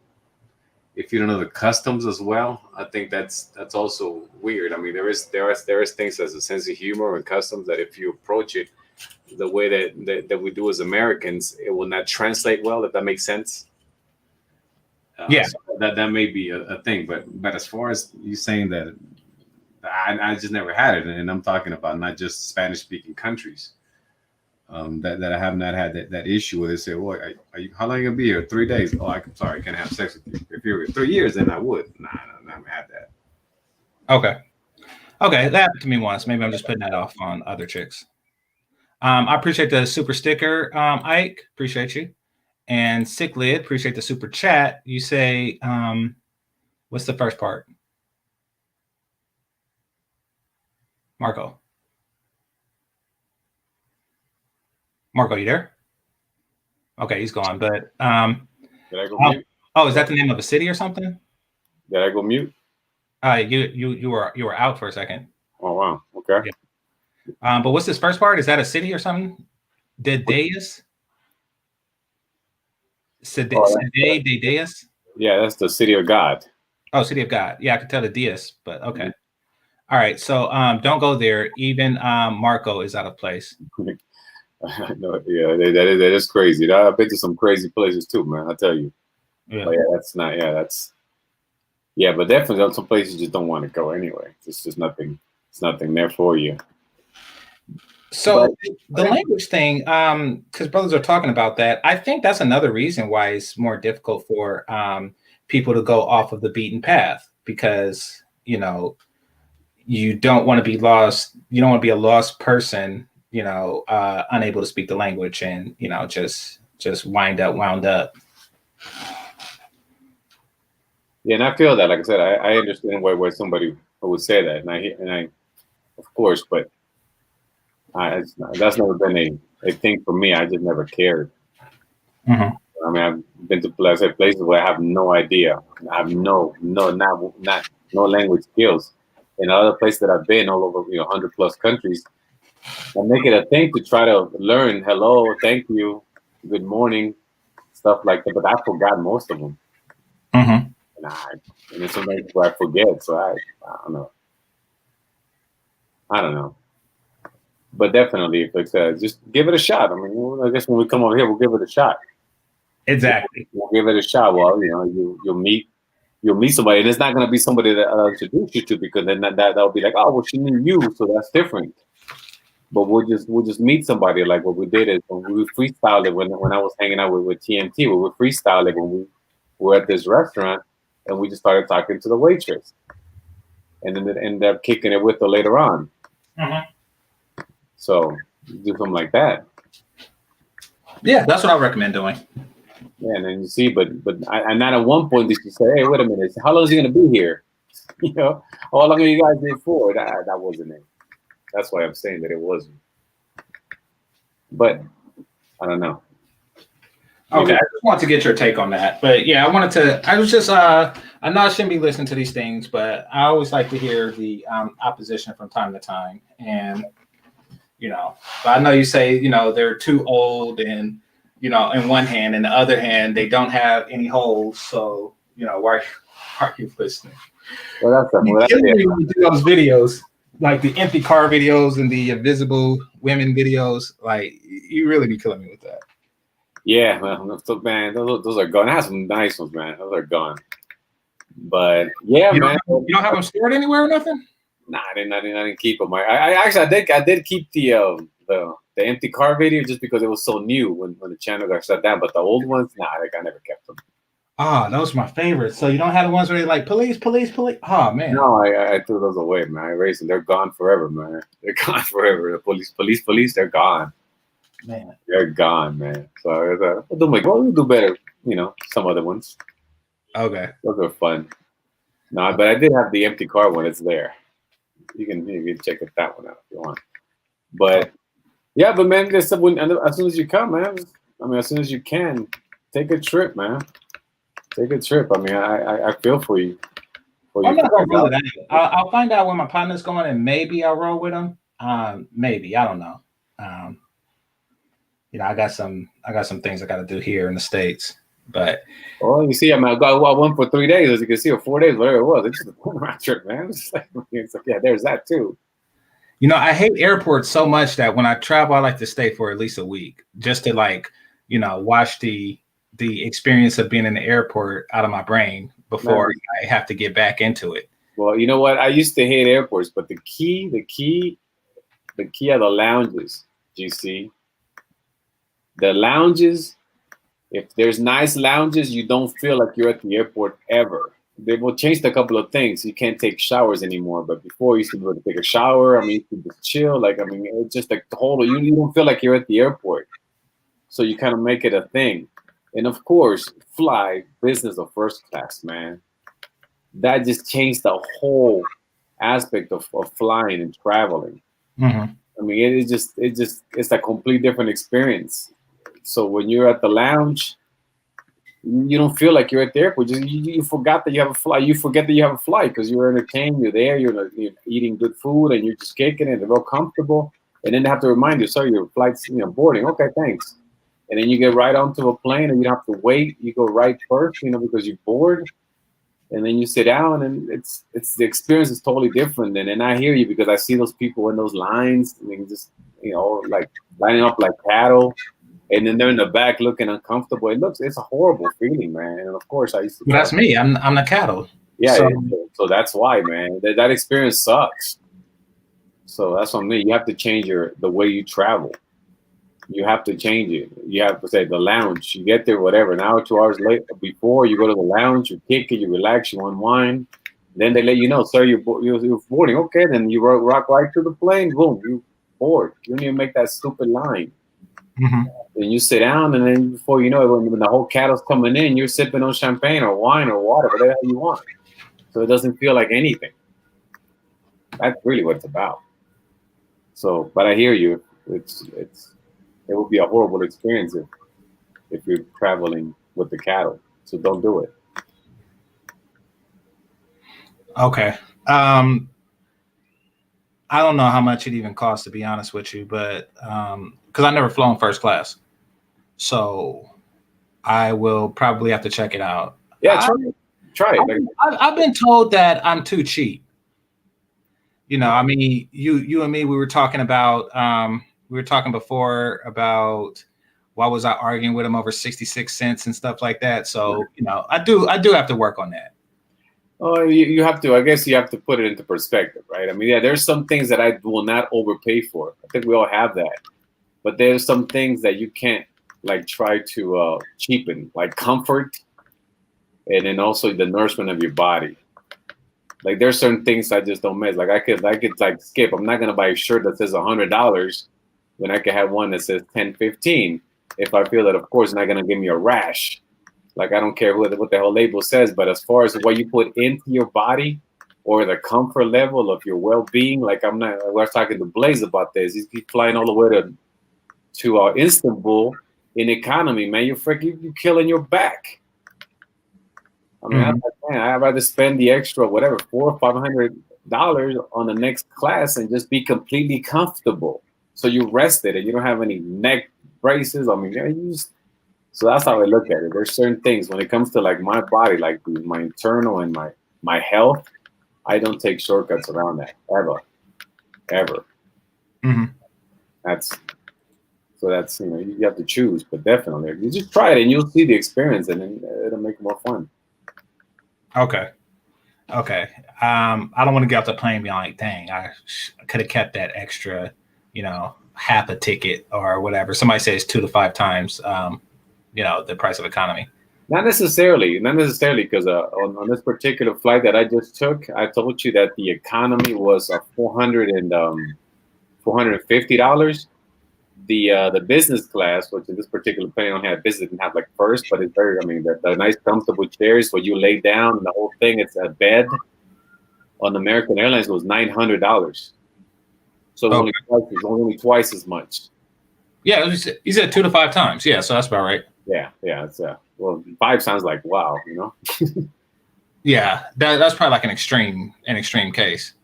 don't know the customs as well, I think that's also weird. I mean, there is things as a sense of humor and customs that if you approach it the way that we do as Americans, it will not translate well. If that makes sense. Yeah, so that may be a thing. But as far as you saying that, I just never had it, and I'm talking about not just Spanish speaking countries. That I have not had that issue with. They say, "Well, how long are you gonna be here? 3 days? Oh, I'm sorry, I can't have sex with you. If you're 3 years, then I would. Nah, I haven't had that." Okay, that happened to me once. Maybe I'm just putting that off on other chicks. I appreciate the super sticker, Ike. Appreciate you. And Sick Lid, appreciate the super chat. You say, what's the first part? Marco, you there? Okay, he's gone. But did I go mute? Oh, is that the name of a city or something? Did I go mute? You were out for a second. Oh wow. Okay. Yeah. But what's this first part? Is that a city or something? Dedeus? Dedeus? Yeah, that's the city of God. Oh, city of God. Yeah, I could tell the Deus, but okay. Mm-hmm. All right. So don't go there. Even Marco is out of place. No, yeah, that is crazy. I've been to some crazy places too, man. I tell you. Yeah. But yeah, that's not. Yeah, that's. Yeah, but definitely some places you just don't want to go anyway. It's just nothing. It's nothing there for you. So the language thing, because brothers are talking about that, I think that's another reason why it's more difficult for people to go off of the beaten path, because you don't want to be lost. You don't want to be a lost person, unable to speak the language, and just wound up. Yeah, and I feel that. Like I said, I understand why somebody would say that, and I, of course, but that's never been a thing for me. I just never cared. Mm-hmm. I mean, I've been to places where I have no idea. I have no language skills. In other places that I've been, all over 100+ countries, I make it a thing to try to learn hello, thank you, good morning, stuff like that. But I forgot most of them. Mm-hmm. And it's something where I forget. So I don't know. But definitely, if it's just give it a shot. I mean, I guess when we come over here, we'll give it a shot. Exactly. We'll give it a shot. Well, you'll meet somebody, and it's not going to be somebody that I'll introduce you to, because then that'll be like, oh, well, she knew you, so that's different. But we'll just meet somebody. Like what we did is when we freestyled it when I was hanging out with TNT, we would freestyle it when we were at this restaurant, and we just started talking to the waitress, and then it ended up kicking it with her later on. Mm-hmm. So do something like that. Yeah, that's what I recommend doing. Yeah, and then you see, but I not at one point did you say, hey, wait a minute, how long is he gonna be here? How long are you guys there for? That wasn't it. That's why I'm saying that it wasn't. But I don't know. Okay, I just want to get your take on that. But yeah, I know I shouldn't be listening to these things, but I always like to hear the opposition from time to time. And but I know you say, they're too old, and in one hand, and the other hand, they don't have any holes. So, why are you listening? Well, that's when you do those videos, like the empty car videos and the invisible women videos. Like, you really be killing me with that. Yeah, man, those are gone. I have some nice ones, man. Those are gone. But yeah, man. You don't have them stored anywhere or nothing? Nah, I didn't keep them. I did keep the empty car video just because it was so new when the channel got shut down. But the old ones, I never kept them. Ah, those are my favorites. So you don't have the ones where they're like police. Oh man. No, I threw those away, man. I erased them. They're gone forever, man. They're gone forever. The police, they're gone. Man, they're gone, man. So we'll do better. Some other ones. Okay. Those are fun. No, but I did have the empty car one. It's there. You can check that one out if you want. But yeah, but man, as soon as you come, man. I mean, as soon as you can, take a trip, man. Take a trip. I mean, I feel for you. I'm not gonna roll it out. I'll find out when my partner's going, and maybe I'll roll with him. Maybe, I don't know. You know, I got some things I got to do here in the States. But you see, I went for 3 days, as you can see, or 4 days, whatever it was. It's just a turnaround trip, man. It's like, yeah, there's that too. You know, I hate airports so much that when I travel, I like to stay for at least a week just to, like, you know, wash the experience of being in the airport out of my brain before I have to get back into it. Well, you know what? I used to hate airports, but the key are the lounges. GC, the lounges. If there's nice lounges, you don't feel like you're at the airport ever. They will change a couple of things. You can't take showers anymore, but before you used to be able to take a shower. I mean, you could just chill. Like, I mean, it's just like the whole. You don't feel like you're at the airport, so you kind of make it a thing. And of course, fly business or first class, man. That just changed the whole aspect of flying and traveling. Mm-hmm. I mean, it's a complete different experience. So when you're at the lounge, you don't feel like you're at the airport. You forgot that you have a flight. You forget that you have a flight because you're entertained. You're there. You're eating good food, and you're just kicking it. They're real comfortable. And then they have to remind you, sorry, your flight's boarding. Okay, thanks. And then you get right onto a plane, and you don't have to wait. You go right first, because you're bored. And then you sit down, and it's the experience is totally different. And I hear you because I see those people in those lines. I mean, just like lining up like cattle. And then they're in the back looking uncomfortable. It's a horrible feeling, man. And of course, I used to. That's me. I'm the cattle. Yeah, so that's why, man. That experience sucks. So that's what I mean. You have to change the way you travel. You have to change it. You have to say the lounge. You get there, whatever, an hour, 2 hours late before you go to the lounge. You kick it, you relax, you unwind. Then they let you know, sir, you're boarding. Okay, then you rock right to the plane. Boom, you board. You don't even make that stupid line. Mm-hmm. And you sit down, and then before you know it, when the whole cattle's coming in, you're sipping on champagne or wine or water, whatever the hell you want. So it doesn't feel like anything. That's really what it's about. So, but I hear you. It would be a horrible experience if you're traveling with the cattle. So don't do it. Okay. I don't know how much it even costs, to be honest with you, but because I've never flown first class. So I will probably have to check it out. Yeah, try it. I've been told that I'm too cheap. I mean, you and me, we were talking before about why was I arguing with him over 66 cents and stuff like that. So, I do have to work on that. Oh, you have to. I guess you have to put it into perspective, right? I mean, yeah, there's some things that I will not overpay for. I think we all have that. But there's some things that you can't try to cheapen, like comfort, and then also the nourishment of your body. Like there's certain things I just don't miss. Like I could skip. I'm not gonna buy a shirt that says $100 when I could have one that says $10.15 if I feel that, of course, it's not gonna give me a rash. Like I don't care what the whole label says, but as far as what you put into your body or the comfort level of your well-being, we're talking to Blaze about this. He's flying all the way to Istanbul in economy, man. You're killing your back. I mean, I'd rather spend the extra, whatever, $400 or $500 on the next class and just be completely comfortable. So you rested and you don't have any neck braces. I mean, so that's how I look at it. There's certain things when it comes to my body, my internal and my health. I don't take shortcuts around that ever. Mm-hmm. That's you have to choose, but definitely you just try it and you'll see the experience, and then it'll make it more fun. Okay. I don't want to get off the plane and be like, dang, I could have kept that extra, half a ticket or whatever. Somebody says 2 to 5 times, the price of economy. Not necessarily, because on this particular flight that I just took, I told you that the economy was $450, the business class, which in this particular plane on had business, didn't have like first, but it's very, I mean, the nice comfortable chairs where you lay down and the whole thing, it's a bed. On American Airlines, it was $900. So it was only twice as much. Yeah, you said 2 to 5 times. Yeah, so that's about right. Yeah, it's well, 5 sounds like wow, you know. Yeah, that's probably like an extreme case.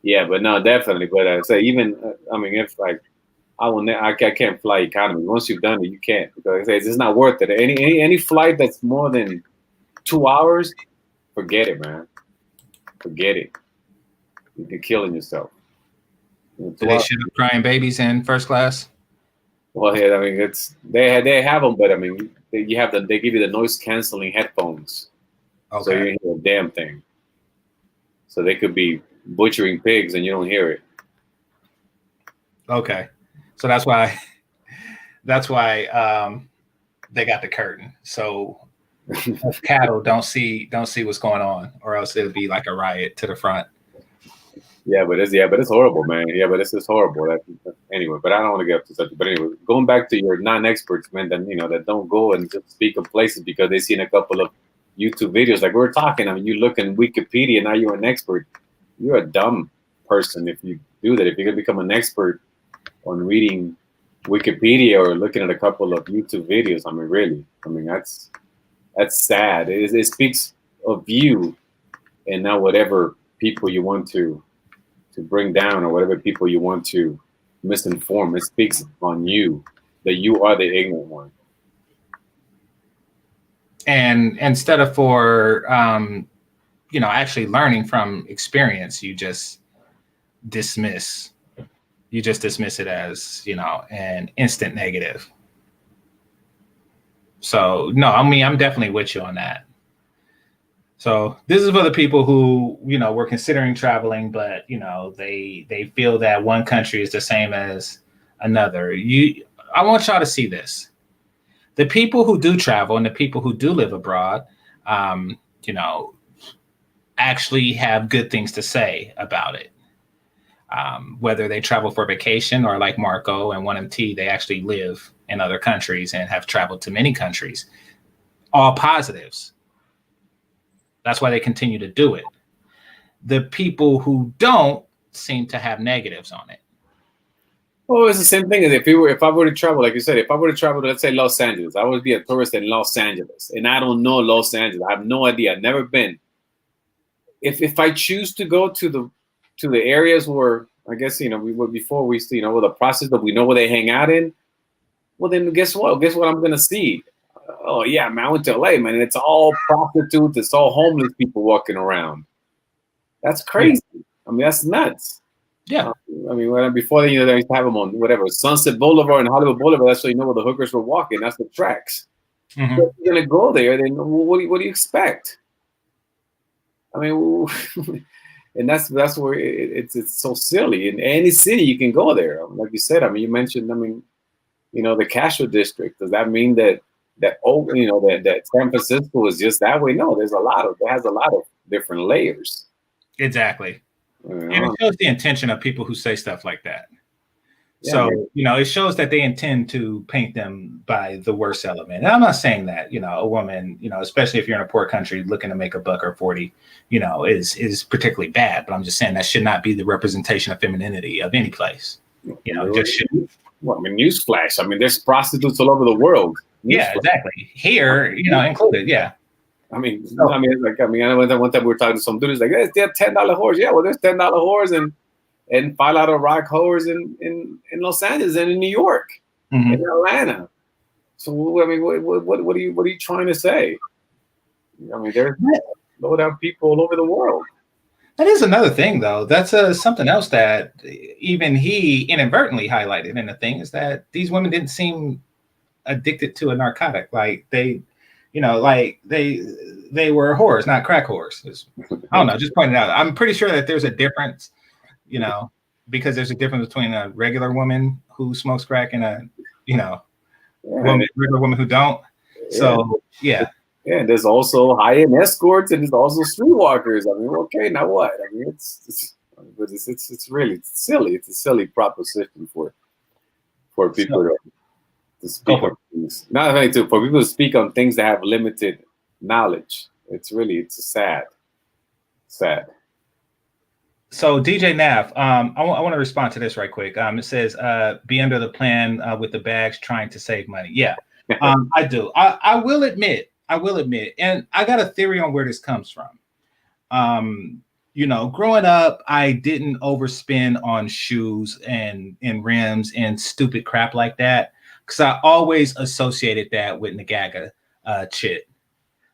Yeah, but no, definitely. But I say even, I mean, if like I can't fly economy. Once you've done it, you can't, because it's not worth it. Any flight that's more than 2 hours, forget it, man. Forget it. You're killing yourself. Do they ship crying babies in first class? Well, yeah, I mean, it's they have them, but I mean, they give you the noise canceling headphones, so you don't hear a damn thing. So they could be butchering pigs and you don't hear it. Okay, so that's why they got the curtain, so cattle don't see what's going on, or else it'll be like a riot to the front. Yeah, but it's horrible, man. Yeah, but it's just horrible. Anyway, but I don't want to get up to such. But anyway, going back to your non-experts, man, that don't go and just speak of places because they seen a couple of YouTube videos. Like we're talking, I mean, you look in Wikipedia, now you're an expert. You're a dumb person if you do that. If you're gonna become an expert on reading Wikipedia or looking at a couple of YouTube videos, I mean, really, I mean, that's sad. It speaks of you and not whatever people you want to bring down or whatever people you want to misinform. It speaks on you, that you are the ignorant one. And instead of actually learning from experience, you just dismiss it as, an instant negative. So no, I mean, I'm definitely with you on that. So this is for the people who, were considering traveling, but, they feel that one country is the same as another. I want y'all to see this. The people who do travel and the people who do live abroad, actually have good things to say about it. Whether they travel for vacation or like Marco and 1MT, they actually live in other countries and have traveled to many countries. All positives. That's why they continue to do it. The people who don't seem to have negatives on it. Well, it's the same thing as if I were to travel, like you said, if I were to travel to, let's say, Los Angeles, I would be a tourist in Los Angeles, and I don't know Los Angeles. I have no idea. I've never been. If I choose to go to the areas where, I guess, we were before we see, with the process that we know where they hang out in, well, then guess what? Guess what I'm going to see? Oh, yeah, man, I went to LA, man, and it's all prostitutes. It's all homeless people walking around. That's crazy. Yeah. I mean, that's nuts. Yeah. I mean, before they used to have them on whatever, Sunset Boulevard and Hollywood Boulevard. That's so you know where the hookers were walking. That's the tracks. Mm-hmm. So if you're going to go there, then what do you expect? I mean, and that's where it's so silly. In any city, you can go there. Like you said, I mean, you mentioned, the Castro district. Does that mean that San Francisco is just that way? No, it has a lot of different layers. Exactly. And it shows the intention of people who say stuff like that. Yeah, so, it shows that they intend to paint them by the worst element. And I'm not saying that, a woman, especially if you're in a poor country looking to make $1.40, is particularly bad. But I'm just saying that should not be the representation of femininity of any place. Just shouldn't. Well, I mean, newsflash. I mean, there's prostitutes all over the world. Yeah, exactly. Here, included. Yeah. I mean, I one time we were talking to some dudes like, hey, they're $10 whores. Yeah, well, there's $10 whores and $5 rock whores in Los Angeles and in New York, mm-hmm. in Atlanta. So I mean, what are you trying to say? I mean, there's low down people all over the world. That is another thing, though. That's something else that even he inadvertently highlighted in the thing is that these women didn't seem addicted to a narcotic. Like they were whores, not crack whores. I don't know, just pointing out. I'm pretty sure that there's a difference, because there's a difference between a regular woman who smokes crack and a, regular woman who don't. So, yeah. Yeah, there's also high-end escorts and there's also streetwalkers. I mean, okay, now what? I mean, it's really silly. It's a silly proposition for for people to speak on things. Not only for people to speak on things that have limited knowledge. It's sad. So DJ Nav, I want to respond to this right quick. It says, be under the plan with the bags trying to save money. Yeah, I do. I will admit, and I got a theory on where this comes from. You know, growing up, I didn't overspend on shoes and rims and stupid crap like that, because I always associated that with Nagaga shit.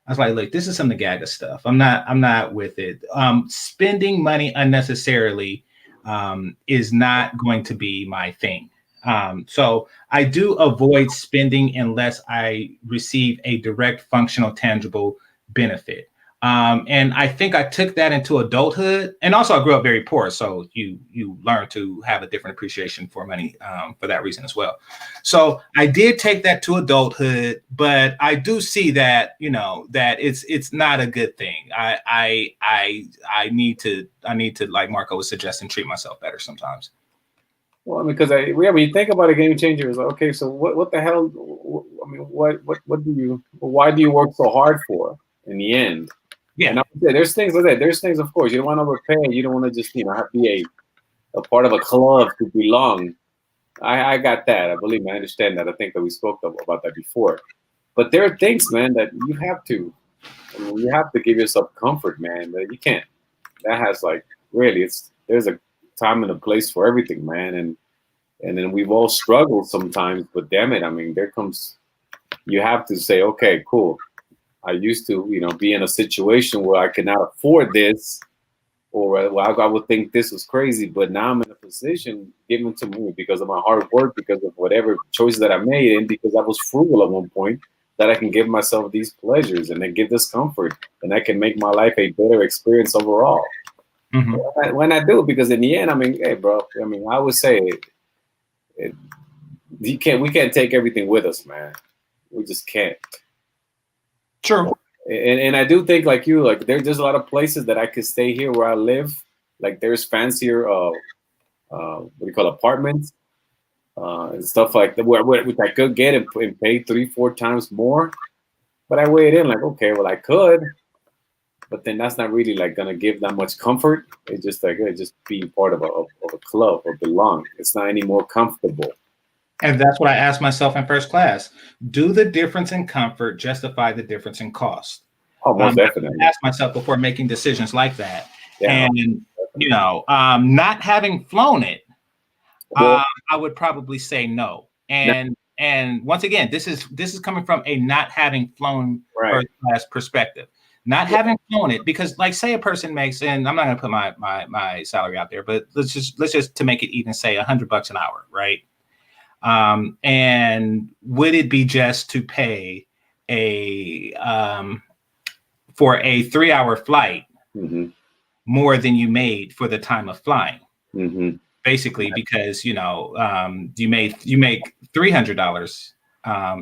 I was like, look, this is some Nagaga stuff. I'm not with it. Spending money unnecessarily is not going to be my thing. So I do avoid spending unless I receive a direct, functional, tangible benefit. And I think I took that into adulthood, and also I grew up very poor, so you learn to have a different appreciation for money for that reason as well. So I did take that to adulthood, but I do see that, you know, that it's not a good thing. I need to, like Marco was suggesting, treat myself better sometimes. Well, I mean, because when you think about a game changer, it's like, okay, so what the hell? I mean, why do you work so hard for in the end? Yeah, and there's things like that. There's things, of course, you don't want to overpay. You don't want to just, you know, have to be a part of a club to belong. I got that. I believe I understand that. I think that we spoke about that before. But there are things, man, that you have to. I mean, you have to give yourself comfort, man. That you can't. That has, like, really, there's a time and a place for everything, man. And then we've all struggled sometimes. But damn it, I mean, you have to say, okay, cool. I used to, you know, be in a situation where I could not afford this, or I would think this was crazy, but now I'm in a position given to me because of my hard work, because of whatever choices that I made, and because I was frugal at one point, that I can give myself these pleasures and then give this comfort, and I can make my life a better experience overall. Mm-hmm. When I do, because in the end, I mean, hey, bro, I mean, I would say we can't take everything with us, man. We just can't. True. And I do think, like you, like there's a lot of places that I could stay here where I live. Like there's fancier, what do you call apartments, and stuff like that, which I could get and pay 3-4 times more. But I weigh it in like, okay, well I could, but then that's not really like gonna give that much comfort. It's just like just being part of a club or belong. It's not any more comfortable. And that's what I asked myself in first class. Do the difference in comfort justify the difference in cost? Oh, most definitely. I asked myself before making decisions like that. Yeah, and, you know, not having flown it, I would probably say no. And once again, this is coming from a not having flown first class perspective. Not having flown it, because like say a person makes, and I'm not going to put my salary out there, but let's just to make it even, say $100 an hour, right? And would it be just to pay for a 3-hour flight more than you made for the time of flying? Mm-hmm. Basically, because you know you make $300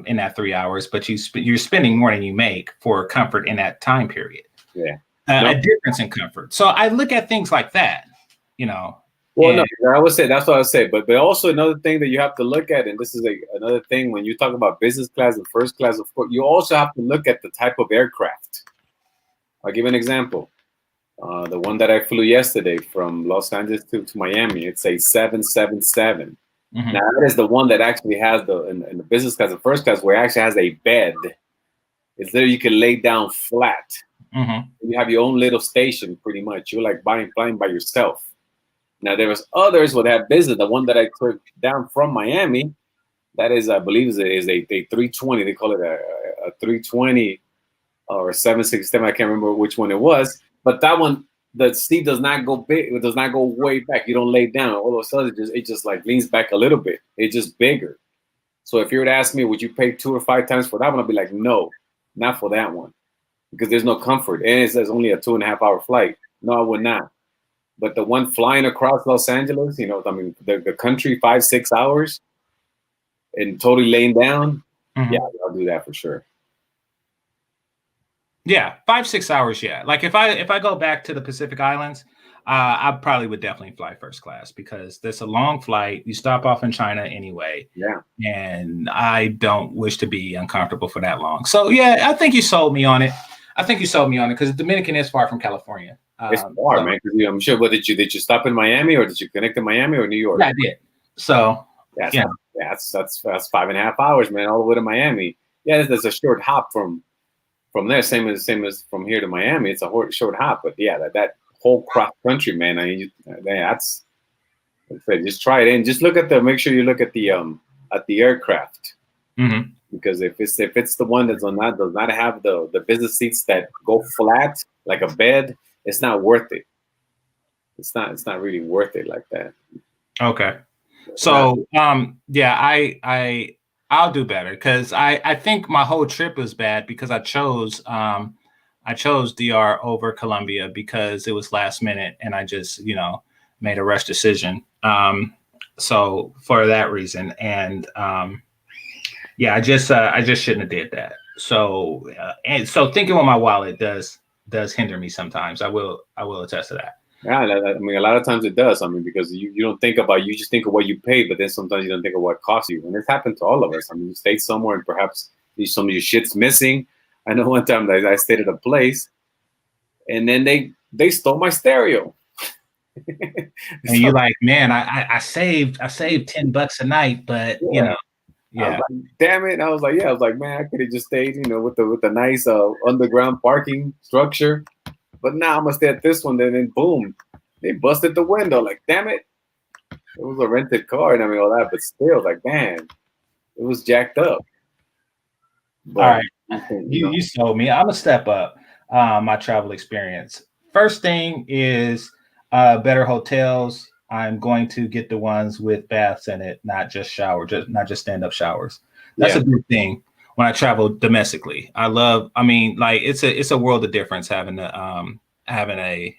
in that 3 hours, but you're spending more than you make for comfort in that time period. Yeah, a difference in comfort. So I look at things like that, you know. Well, no, I would say that's what I would say, but also another thing that you have to look at, and this is another thing when you talk about business class and first class, of course, you also have to look at the type of aircraft. I'll give an example. The one that I flew yesterday from Los Angeles to Miami, it's a 777. Mm-hmm. Now that is the one that actually has in the business class and first class, where it actually has a bed. It's there you can lay down flat. Mm-hmm. You have your own little station, pretty much. You're like flying by yourself. Now there was others with that business. The one that I took down from Miami, that is, I believe, is a 320. They call it a 320 or a 767. I can't remember which one it was. But that one, the seat does not go big. It does not go way back. You don't lay down. All of a sudden, it just like leans back a little bit. It's just bigger. So if you were to ask me, would you pay 2 or 5 times for that one? I'd be like, no, not for that one, because there's no comfort, and it says only a 2.5-hour flight. No, I would not. But the one flying across Los Angeles, you know, I mean, the country 5-6 hours and totally laying down. Mm-hmm. Yeah, I'll do that for sure. Yeah, 5-6 hours. Yeah, like if I go back to the Pacific Islands, I probably would definitely fly first class because there's a long flight. You stop off in China anyway. Yeah. And I don't wish to be uncomfortable for that long. So yeah, I think you sold me on it. Because Dominican is far from California. It's far, man. I'm sure. What did you stop in Miami, or did you connect in Miami or New York? Yeah, I did. So yeah, that's 5.5 hours, man, all the way to Miami. Yeah, there's a short hop from there. Same as from here to Miami. It's a short hop, but yeah, that whole cross country, man. I mean, that's. Just try it in. Just make sure you look at the aircraft, because if it's the one does not have the business seats that go flat like a bed, it's not worth it. It's not really worth it like that. Okay, so I'll do better because I think my whole trip was bad because I chose DR over Colombia because it was last minute and I just made a rush decision. So for that reason, and I just shouldn't have did that. So so thinking with my wallet does hinder me sometimes. I will attest to that. Yeah, I mean, a lot of times it does. I mean, because you don't think about, you just think of what you pay, but then sometimes you don't think of what it costs you. And it's happened to all of us. I mean, you stay somewhere and perhaps some of your shit's missing. I know one time that I stayed at a place and then they stole my stereo. And you're like, man, I saved $10 a night, but yeah. I was like, damn it. I was like, man, I could have just stayed, with the nice underground parking structure. But now I'm gonna stay at this one. Then boom, they busted the window. Like, damn it. It was a rented car and I mean all that, but still, like, man, it was jacked up. But, all right. You sold me. I'm gonna step up my travel experience. First thing is better hotels. I'm going to get the ones with baths in it, not just stand-up showers. That's a good thing when I travel domestically. It's a world of difference having a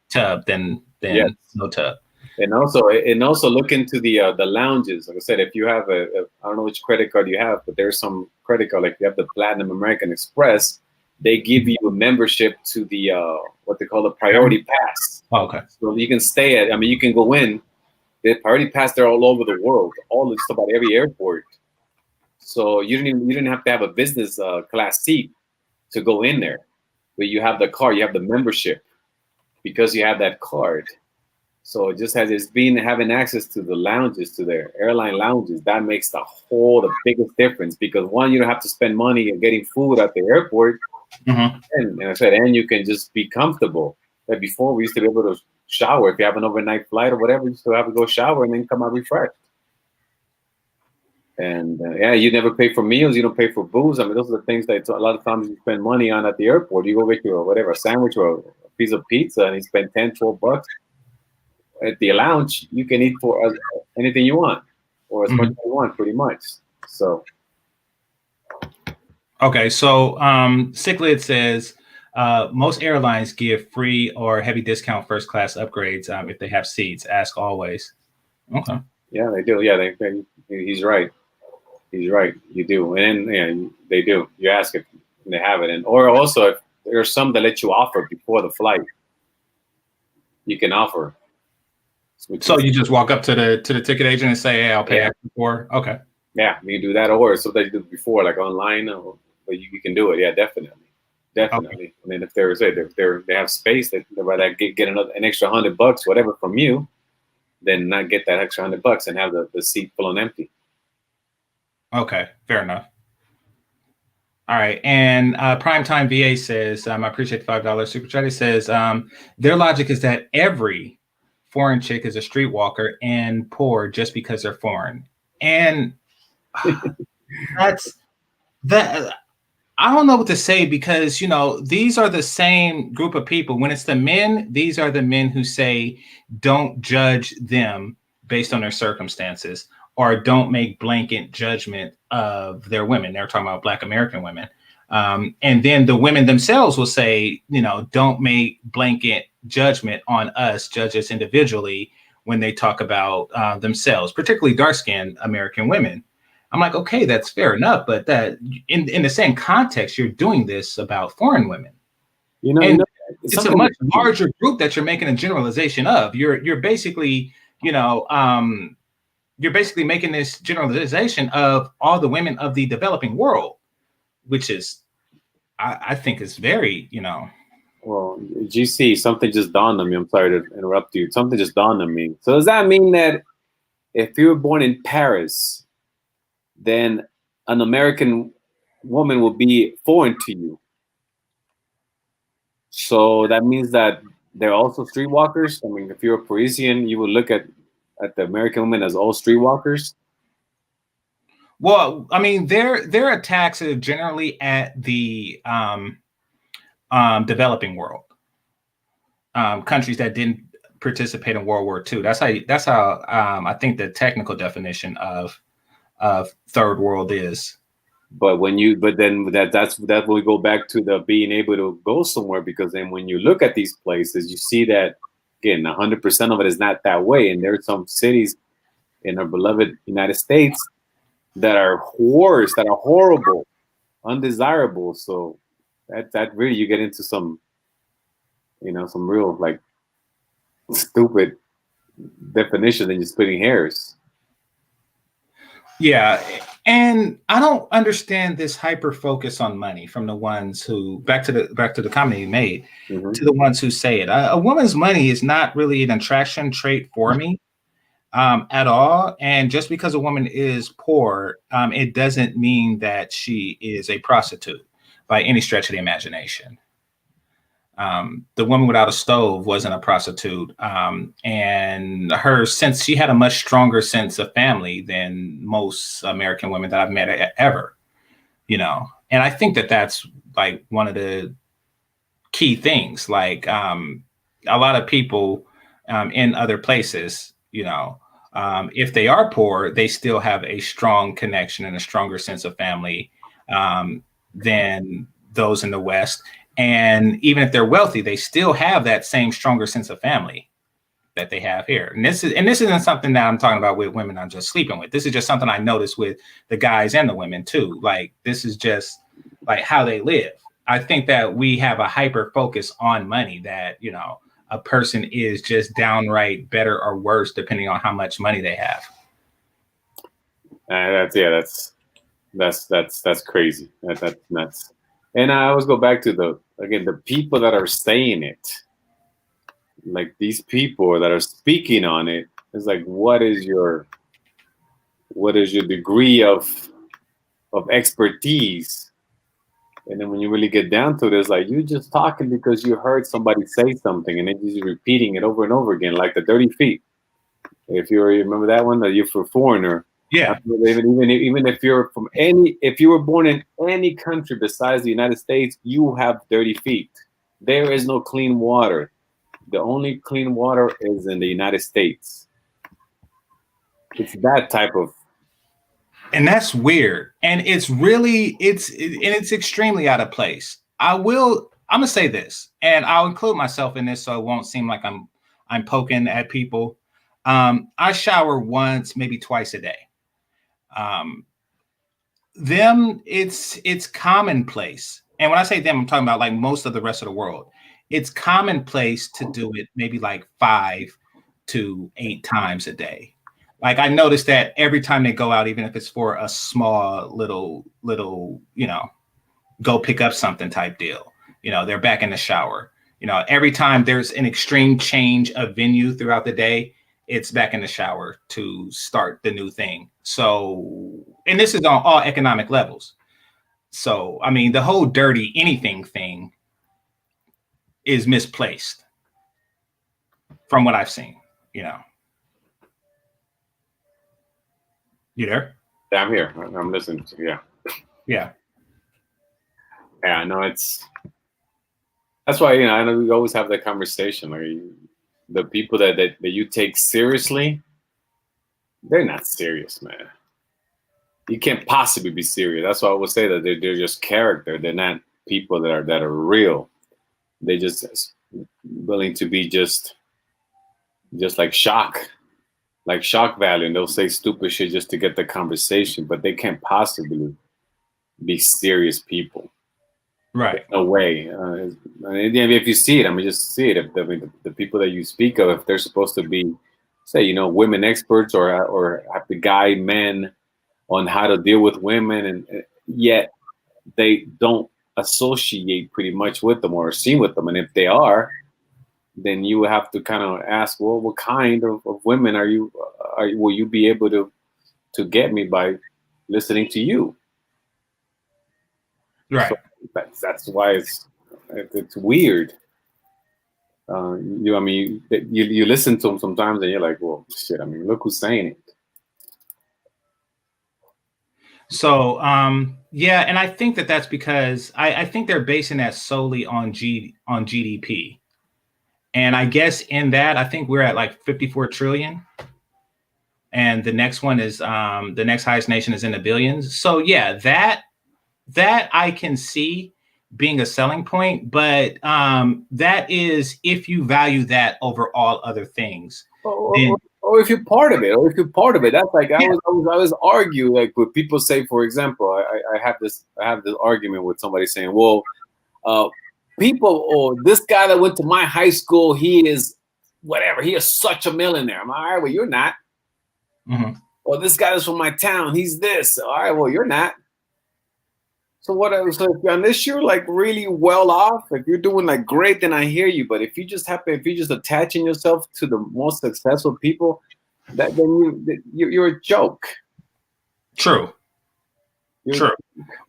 tub than no tub. And also look into the lounges. Like I said, if you have I don't know which credit card you have, but there's some credit card, like you have the Platinum American Express, they give you a membership to the what they call the Priority Pass. Oh, okay. So you can stay you can go in. The Priority Pass, they're all over the world, just about every airport. So you didn't have to have a business class seat to go in there, but you have the card, you have the membership because you have that card. So it just having access to the lounges, to their airline lounges, that makes the biggest difference because one, you don't have to spend money getting food at the airport. And I said, and you can just be comfortable. Like before, we used to be able to shower. If you have an overnight flight or whatever, you still have to go shower and then come out refreshed. And you never pay for meals. You don't pay for booze. I mean, those are the things that a lot of times you spend money on at the airport. You go get you a sandwich or a piece of pizza and you spend $10-12. At the lounge, you can eat for anything you want or as much as you want, pretty much. So. Okay, so Cichlid says most airlines give free or heavy discount first class upgrades if they have seats. Ask always. Okay. Yeah, they do. Yeah, he's right. He's right. You do, and then they do. You ask if they have it, and or also if there's some that let you offer before the flight. You can offer. So you just walk up to the ticket agent and say, "Hey, I'll pay extra for." Okay. Yeah, you can do that, or so they do before, like online, but you can do it. Yeah, definitely. Okay. And then if they have space, they rather get an extra $100, whatever, from you, than not get that extra $100 and have the seat full and empty. Okay, fair enough. All right, and Primetime VA says, I appreciate the $5 super chat. It says their logic is that every foreign chick is a streetwalker and poor just because they're foreign, and that's that. I don't know what to say because these are the same group of people. When it's the men, these are the men who say don't judge them based on their circumstances or don't make blanket judgment of their women. They're talking about Black American women. And then the women themselves will say, don't make blanket judgment on us, judge us individually when they talk about themselves, particularly dark-skinned American women. I'm like, okay, that's fair enough, but that in the same context, you're doing this about foreign women. it's a much larger group that you're making a generalization of. You're basically, you're basically making this generalization of all the women of the developing world, which is, I think, is very, Well, GC, something just dawned on me. I'm sorry to interrupt you. Something just dawned on me. So does that mean that if you were born in Paris, then an American woman will be foreign to you? So that means that they're also streetwalkers? I mean, if you're a Parisian, you would look at the American women as all streetwalkers? Well, I mean, their attacks are generally at the developing world, countries that didn't participate in World War II. That's how I think the technical definition of third world is. But then that's when we go back to the being able to go somewhere, because then when you look at these places, you see that again, 100% of it is not that way, and there are some cities in our beloved United States that are worse, that are horrible, undesirable. So that really, you get into some, some real like stupid definition, and you're splitting hairs. Yeah, and I don't understand this hyper focus on money from the ones who back to the comment you made, to the ones who say it. A woman's money is not really an attraction trait for me at all. And just because a woman is poor, it doesn't mean that she is a prostitute by any stretch of the imagination. The woman without a stove wasn't a prostitute, and she had a much stronger sense of family than most American women that I've met ever, and I think that that's like one of the key things. Like a lot of people in other places, if they are poor, they still have a strong connection and a stronger sense of family than those in the West. And even if they're wealthy, they still have that same stronger sense of family that they have here. And this isn't something that I'm talking about with women I'm just sleeping with. This is just something I noticed with the guys and the women too. Like, this is just like how they live. I think that we have a hyper focus on money, that, a person is just downright better or worse depending on how much money they have. That's crazy. That's nuts. And I always go back to the people that are saying it, like these people that are speaking on it. It's like, what is your degree of expertise? And then when you really get down to it, it's like, you're just talking because you heard somebody say something, and then you're just repeating it over and over again, like the dirty feet. If you remember that one, that you're for foreigner. Yeah. Even if if you were born in any country besides the United States, you have dirty feet. There is no clean water. The only clean water is in the United States. It's that type of. And that's weird. And it's extremely out of place. I'm gonna say this, and I'll include myself in this so it won't seem like I'm poking at people. I shower once, maybe twice a day. It's commonplace. And when I say them, I'm talking about like most of the rest of the world. It's commonplace to do it maybe like 5 to 8 times a day. Like, I noticed that every time they go out, even if it's for a small little, go pick up something type deal, they're back in the shower. Every time there's an extreme change of venue throughout the day, it's back in the shower to start the new thing. So, and this is on all economic levels. So, I mean, the whole dirty anything thing is misplaced from what I've seen, You there? Yeah, I'm here. I'm listening to you. Yeah. Yeah. Yeah, I know that's why, I know we always have that conversation. Like, the people that you take seriously, they're not serious, man. You can't possibly be serious. That's why I would say that they're just character. They're not people that are real. They're just willing to be just like shock value, and they'll say stupid shit just to get the conversation, but they can't possibly be serious people. Right. No way. If you see it, I mean, just see it. If the people that you speak of, if they're supposed to be, say, women experts or have to guide men on how to deal with women, and yet they don't associate pretty much with them or seem with them. And if they are, then you have to kind of ask, well, what kind of women will you be able to get me by listening to you? Right. So that's why it's weird. I mean, you listen to them sometimes and you're like, well, shit. I mean, look who's saying it. So, yeah, and I think that's because I think they're basing that solely on GDP. And I guess in that, I think we're at like 54 trillion. And the next one is the next highest nation is in the billions. So yeah, that I can see being a selling point, but that is if you value that over all other things. Or if you're part of it, that's like I was argue like with people say, for example, I have this argument with somebody saying, well, people, or this guy that went to my high school, he is whatever, he is such a millionaire. I'm like, all right, well, you're not. Mm-hmm. Or this guy is from my town, he's this. All right, well, you're not. So unless you're like really well off, if you're doing like great, then I hear you. But if you just attaching yourself to the most successful people, then you're a joke. True. True.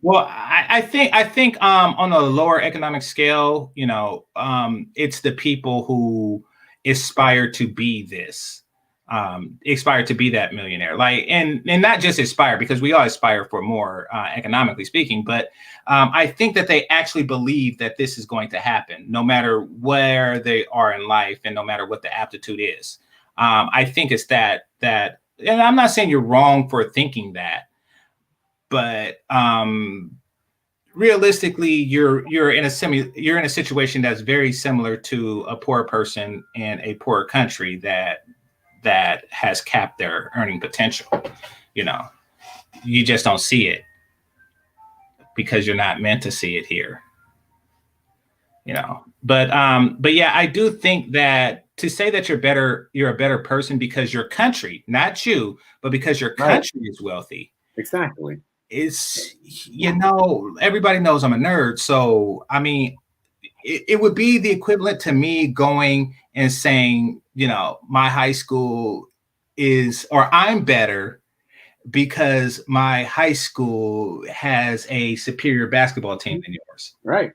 Well, I think on a lower economic scale, it's the people who aspire to be this. Aspire to be that millionaire, like, and not just aspire, because we all aspire for more economically speaking, but I think that they actually believe that this is going to happen no matter where they are in life and no matter what the aptitude is. I think it's that, and I'm not saying you're wrong for thinking that, but realistically, you're in a situation that's very similar to a poor person in a poor country that has capped their earning potential. You just don't see it because you're not meant to see it here. But yeah, I do think that to say that you're a better person because your country, not you, but because your country is wealthy. Exactly. Is, everybody knows I'm a nerd. So, I mean, it would be the equivalent to me going and saying, my high school is, or I'm better because my high school has a superior basketball team than yours. Right.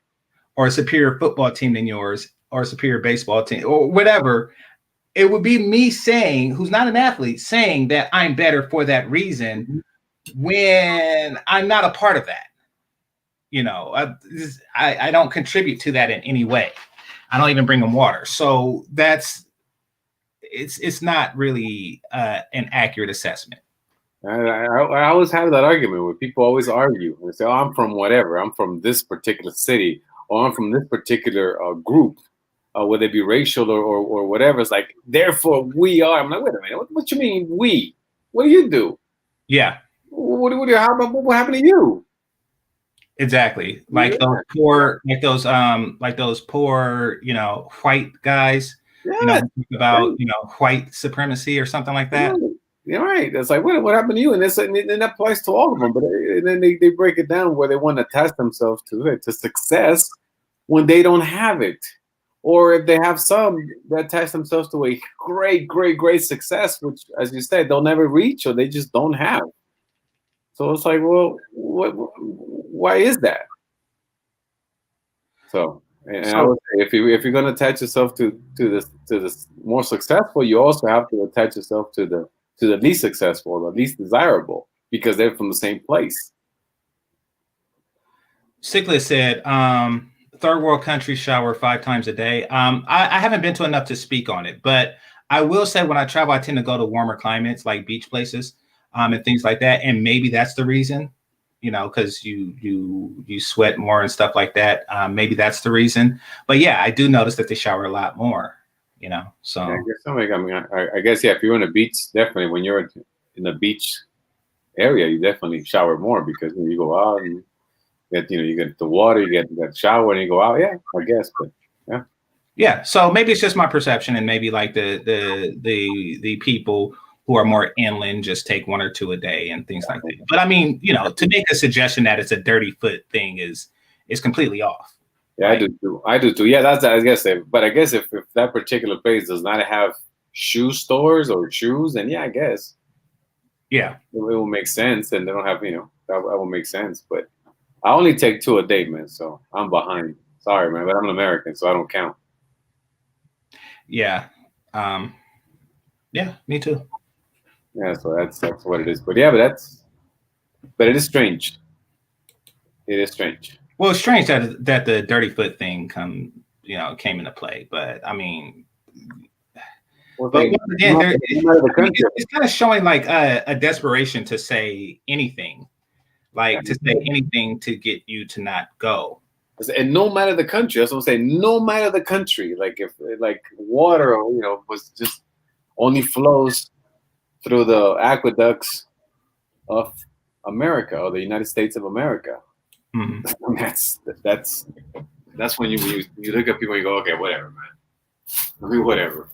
Or a superior football team than yours, or a superior baseball team, or whatever. It would be me saying, who's not an athlete, saying that I'm better for that reason when I'm not a part of that. I don't contribute to that in any way. I don't even bring them water. So it's not really an accurate assessment. I always have that argument where people always argue and say, oh, I'm from whatever. I'm from this particular city, or I'm from this particular group, whether it be racial or whatever. It's like, therefore we are. I'm like, wait a minute. What you mean we? What do you do? Yeah. What happened to you? Exactly. Like those poor, white guys, about, white supremacy or something like that. You're right. It's like, what happened to you? And that applies to all of them. But then they break it down where they want to attach themselves to success when they don't have it. Or if they have some that attach themselves to a great, great, great success, which, as you said, they'll never reach or they just don't have. So it's like, well, why is that? So, I would say if you're going to attach yourself to this more successful, you also have to attach yourself to the least successful, or the least desirable, because they're from the same place. Sickles said, third world countries shower 5 times a day. I haven't been to enough to speak on it, but I will say when I travel, I tend to go to warmer climates like beach places and things like that. And maybe that's the reason, because you sweat more and stuff like that. Maybe that's the reason. But yeah, I do notice that they shower a lot more. So yeah, I guess if you're on a beach, definitely when you're in a beach area, you definitely shower more because when you go out and You get the water, you get the shower, and you go out. Yeah, I guess, but yeah. Yeah, so maybe it's just my perception, and maybe like the people who are more inland just take 1 or 2 a day and things like that. But I mean, to make a suggestion that it's a dirty foot thing is completely off. Yeah, right? I do too. Yeah, that's I guess. But I guess if that particular place does not have shoe stores or shoes, then yeah, I guess. Yeah, it will make sense, and they don't have that will make sense. But I only take 2 a day, man. So I'm behind. Sorry, man, but I'm an American, so I don't count. Yeah. Yeah, me too. Yeah, so that's what it is. But yeah, but it is strange. It is strange. Well, it's strange that the dirty foot thing came into play. But I mean, but once again, it's kind of showing like a desperation to say anything, like to say anything to get you to not go. And no matter the country, that's what I'm saying. No matter the country, like if water, was just only flows through the aqueducts of America or the United States of America. Mm-hmm. That's when you look at people and you go, okay, whatever, man. I mean, whatever.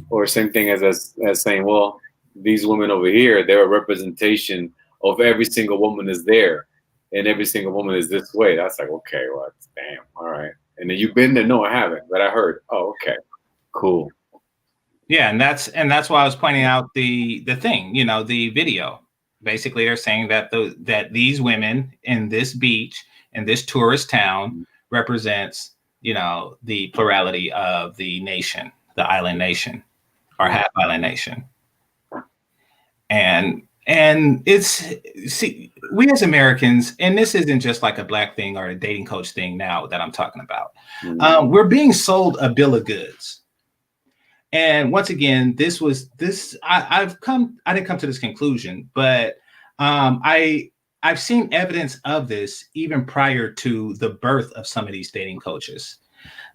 Or same thing as saying, well, these women over here, they're a representation of every single woman is there. And every single woman is this way. That's like, okay, well, damn, all right. And then you've been there? No, I haven't, but I heard. Oh, okay, cool. Yeah, and that's why I was pointing out the thing, the video. Basically, they're saying that that these women in this beach in this tourist town represents, the plurality of the nation, the island nation, or half island nation, and we as Americans, and this isn't just like a black thing or a dating coach thing now that I'm talking about. We're being sold a bill of goods. And once again, I didn't come to this conclusion, but I've seen evidence of this even prior to the birth of some of these dating coaches.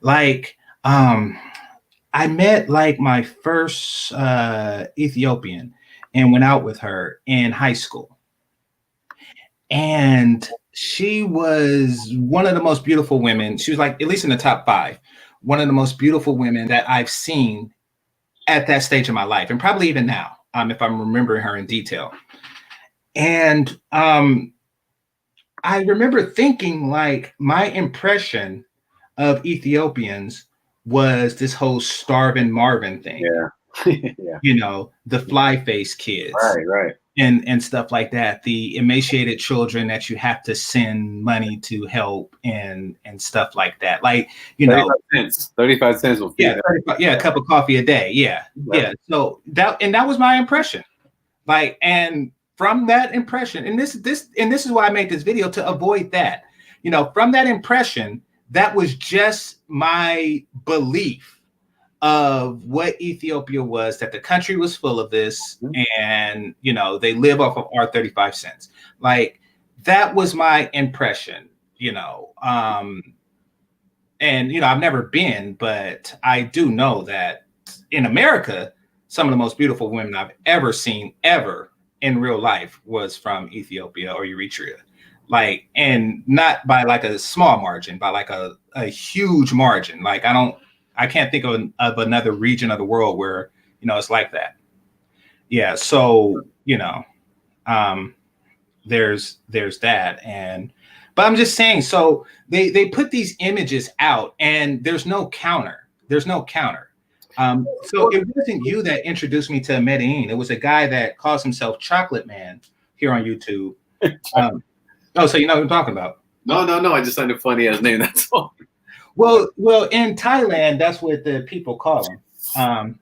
Like, I met like my first Ethiopian and went out with her in high school. And she was one of the most beautiful women. She was like, at least in the top 5, one of the most beautiful women that I've seen at that stage of my life. And probably even now, if I'm remembering her in detail. And I remember thinking like my impression of Ethiopians was this whole starving Marvin thing. Yeah. Yeah. The fly face kids. Right. And stuff like that. The emaciated children that you have to send money to help and stuff like that. Like, 35 cents will feed a cup of coffee a day. Yeah. Right. Yeah. So that was my impression. Like, and from that impression, and this is why I made this video, to avoid that. From that impression, that was just my belief of what Ethiopia was, that the country was full of this, and they live off of our 35 cents. Like, that was my impression, and I've never been, but I do know that in America, some of the most beautiful women I've ever seen ever in real life was from Ethiopia or Eritrea. Like, and not by like a small margin, by like a huge margin. Like, I can't think of another region of the world where, it's like that. Yeah. So, there's that. But I'm just saying, so they put these images out and there's no counter. So it wasn't you that introduced me to Medellin. It was a guy that calls himself Chocolate Man here on YouTube. So you know what I'm talking about? No. I just find it funny as name. That's all. Well, in Thailand, that's what the people call him,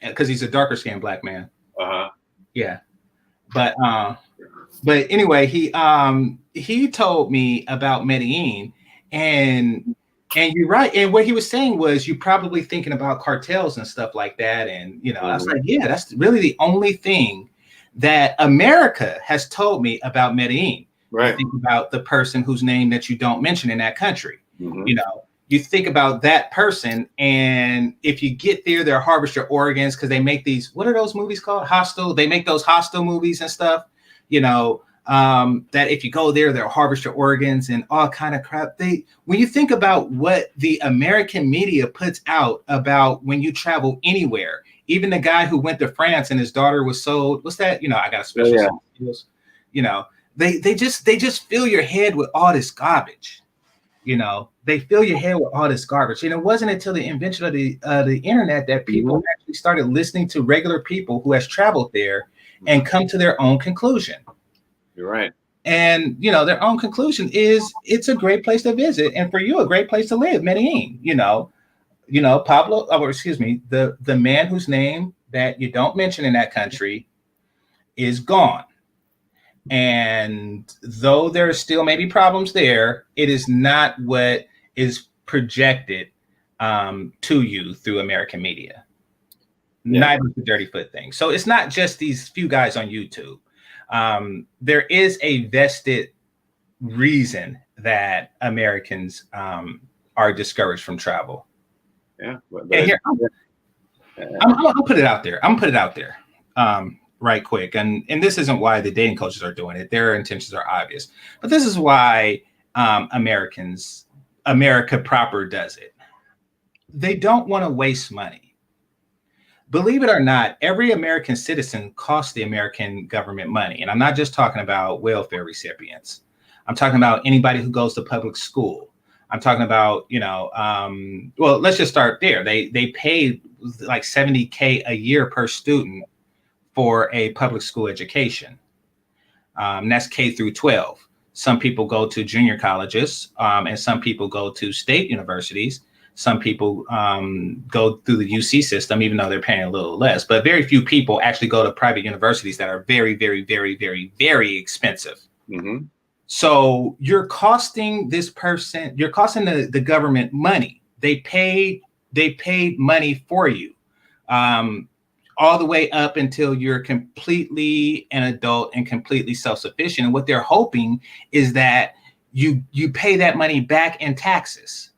because he's a darker skinned black man. Yeah, but anyway, he told me about Medellin, and you're right. And what he was saying was, you're probably thinking about cartels and stuff like that. And I was like, yeah, that's really the only thing that America has told me about Medellin. Right. Think about the person whose name that you don't mention in that country. You think about that person, and if you get there, they'll harvest your organs because they make these, what are those movies called? Hostel. They make those Hostel movies and stuff, that if you go there, they'll harvest your organs and all kind of crap. When you think about what the American media puts out about when you travel anywhere, even the guy who went to France and his daughter was sold, what's that? I got a special skills. They just fill your head with all this garbage. They fill your head with all this garbage. And it wasn't until the invention of the internet that people actually started listening to regular people who has traveled there and come to their own conclusion. You're right. And, their own conclusion is it's a great place to visit. And for you, a great place to live, Medellin. Pablo, or excuse me, the man whose name that you don't mention in that country is gone. And though there are still maybe problems there, it is not what is projected to you through American media. Neither is the Dirty Foot thing. So it's not just these few guys on YouTube. There is a vested reason that Americans are discouraged from travel. Yeah. And here, I'll put it out there. I'm gonna put it out there. Right quick. And this isn't why the dating coaches are doing it. Their intentions are obvious. But this is why America proper does it. They don't want to waste money. Believe it or not, every American citizen costs the American government money. And I'm not just talking about welfare recipients. I'm talking about anybody who goes to public school. I'm talking about, well, let's just start there. They pay like $70K a year per student for a public school education. That's K through 12. Some people go to junior colleges, and some people go to state universities. Some people go through the UC system, even though they're paying a little less. But very few people actually go to private universities that are very, very, very, very, very expensive. Mm-hmm. So you're costing this person, you're costing the government money. They paid money for you. All the way up until you're completely an adult and completely self-sufficient. And what they're hoping is that you pay that money back in taxes.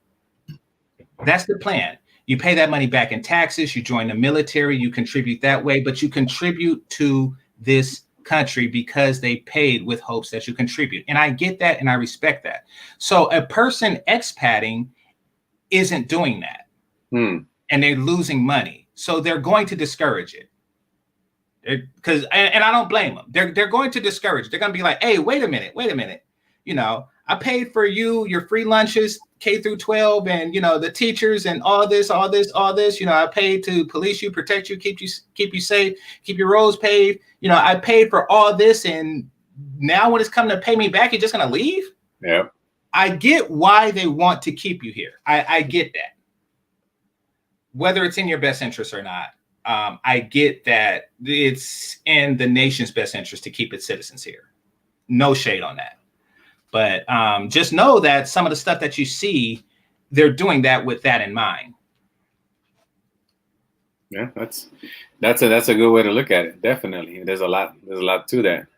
That's the plan. You pay that money back in taxes, you join the military, you contribute that way, but you contribute to this country because they paid with hopes that you contribute. And I get that and I respect that. So a person expatting isn't doing that. And they're losing money. So they're going to discourage it, because and I don't blame them. They're going to discourage it. They're going to be like, hey, wait a minute. I paid for your free lunches, K through 12, and the teachers and all this. I paid to police you, protect you, keep you safe, keep your roads paved. I paid for all this, and now when it's coming to pay me back, you're just going to leave. Yeah, I get why they want to keep you here. I get that. Whether it's in your best interest or not, I get that it's in the nation's best interest to keep its citizens here. No shade on that. But just know that some of the stuff that you see, they're doing that with that in mind. Yeah, that's a good way to look at it. Definitely, there's a lot to that.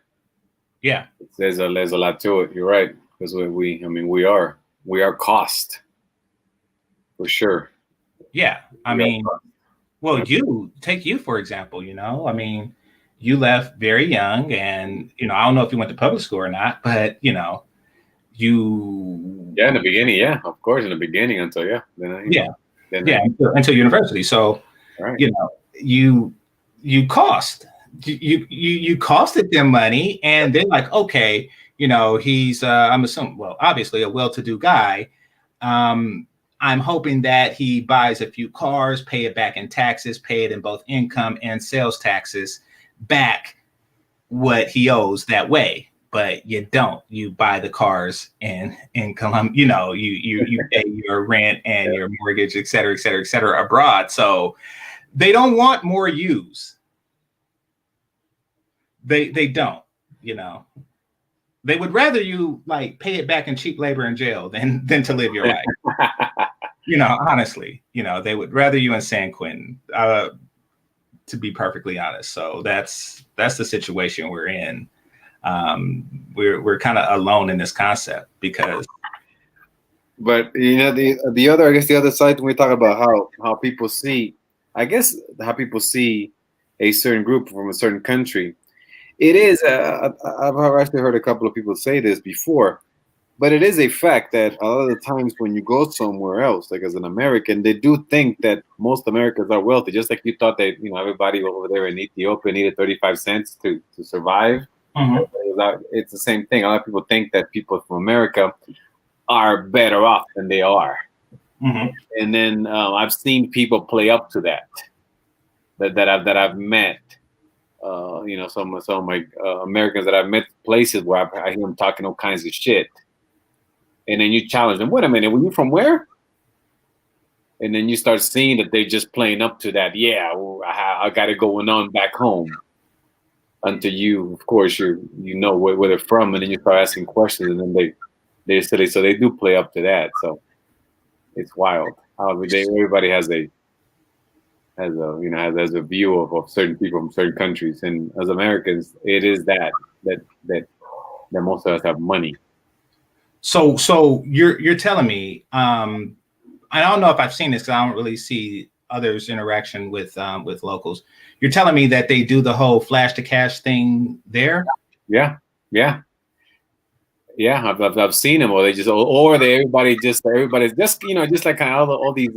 Yeah, there's a lot to it. You're right, because we are cost for sure. Yeah, I mean, well, take you for example. You left very young, and I don't know if you went to public school or not, but in the beginning, of course, in the beginning until until university. So right. you cost you costed them money, and they're like, okay, he's I'm assuming, well, obviously a well-to-do guy. I'm hoping that he buys a few cars, pay it back in taxes, pay it in both income and sales taxes back what he owes that way. But you don't. You buy the cars in Colombia, you pay your rent and your mortgage, et cetera, abroad. So they don't want more use. They don't, They would rather you pay it back in cheap labor in jail than to live your life. Honestly, they would rather you in San Quentin, to be perfectly honest. So that's the situation we're in. We're kind of alone in this concept because. But the other side, when we talk about how people see, how people see a certain group from a certain country, It is. I've actually heard a couple of people say this before, but it is a fact that a lot of the times when you go somewhere else, like as an American, they do think that most Americans are wealthy. Just like you thought that everybody over there in Ethiopia needed 35 cents to survive. It's the same thing. A lot of people think that people from America are better off than they are. And then I've seen people play up to that I've met. Some of my Americans that I've met places where I hear them talking all kinds of shit, and then you challenge them. Wait a minute, were you from where? And then you start seeing that they're just playing up to that. Yeah, well, I got it going on back home. Until you, of course, you know where they're from, and then you start asking questions, and then they do play up to that. So it's wild. Everybody has a view of certain people from certain countries, and as Americans, it is that most of us have money. So you're telling me, I don't know if I've seen this because I don't really see others' interaction with locals. You're telling me that they do the whole flash to cash thing there? Yeah. I've seen them, or everybody's just just like kind of all these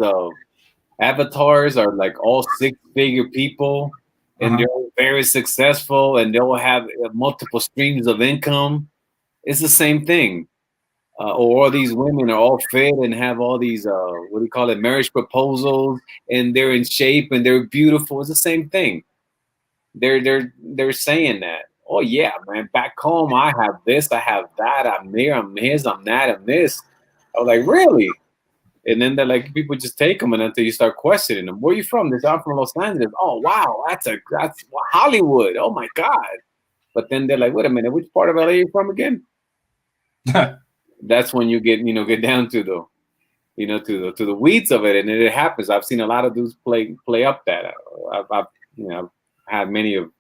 avatars are like all 6-figure people, and they're very successful, and they'll have multiple streams of income. It's the same thing. Or these women are all fit and have all these marriage proposals, and they're in shape and they're beautiful. It's the same thing. They're saying that. Oh yeah, man, back home I have this, I have that, I'm there, I'm his, I'm that, I'm this. I was like, really? And then they're like, people just take them, and until you start questioning them, where are you from? I'm from Los Angeles. Oh wow, that's Hollywood. Oh my God. But then they're like, wait a minute, which part of LA are you from again? That's when you get down to the weeds of it, and it happens. I've seen a lot of dudes play up that. I've had many of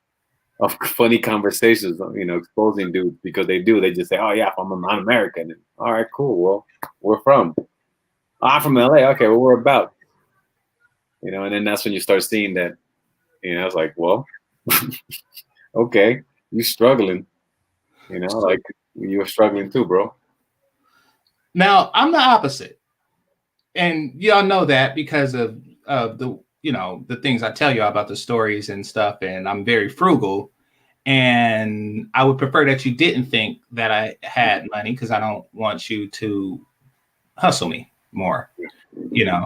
funny conversations, exposing dudes because they just say, oh yeah, I'm American. And, all right, cool. Well, where from? I'm from LA. Okay, well, we're about. And then that's when you start seeing that. I was like, well, okay, you're struggling. Like you're struggling too, bro. Now, I'm the opposite. And y'all know that because of the the things I tell you about the stories and stuff, and I'm very frugal. And I would prefer that you didn't think that I had money because I don't want you to hustle me more, Yep.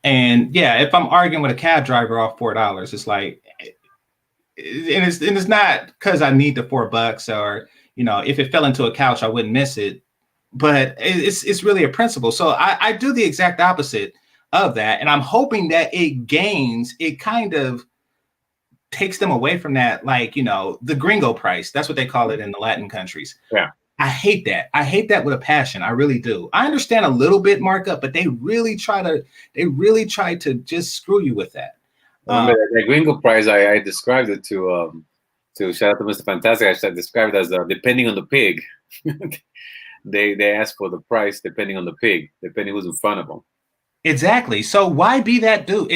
And yeah, if I'm arguing with a cab driver off $4, it's like, and it's not because I need the $4 or, if it fell into a couch, I wouldn't miss it. But it's really a principle. So I do the exact opposite of that. And I'm hoping that it kind of takes them away from that, like, the gringo price. That's what they call it in the Latin countries. Yeah. I hate that. I hate that with a passion. I really do. I understand a little bit markup, but they really try to just screw you with that. The gringo price, I described it to shout out to Mr. Fantastic. I described it as depending on the pig. They ask for the price depending on the pig, depending who's in front of them. Exactly. So why be that dude?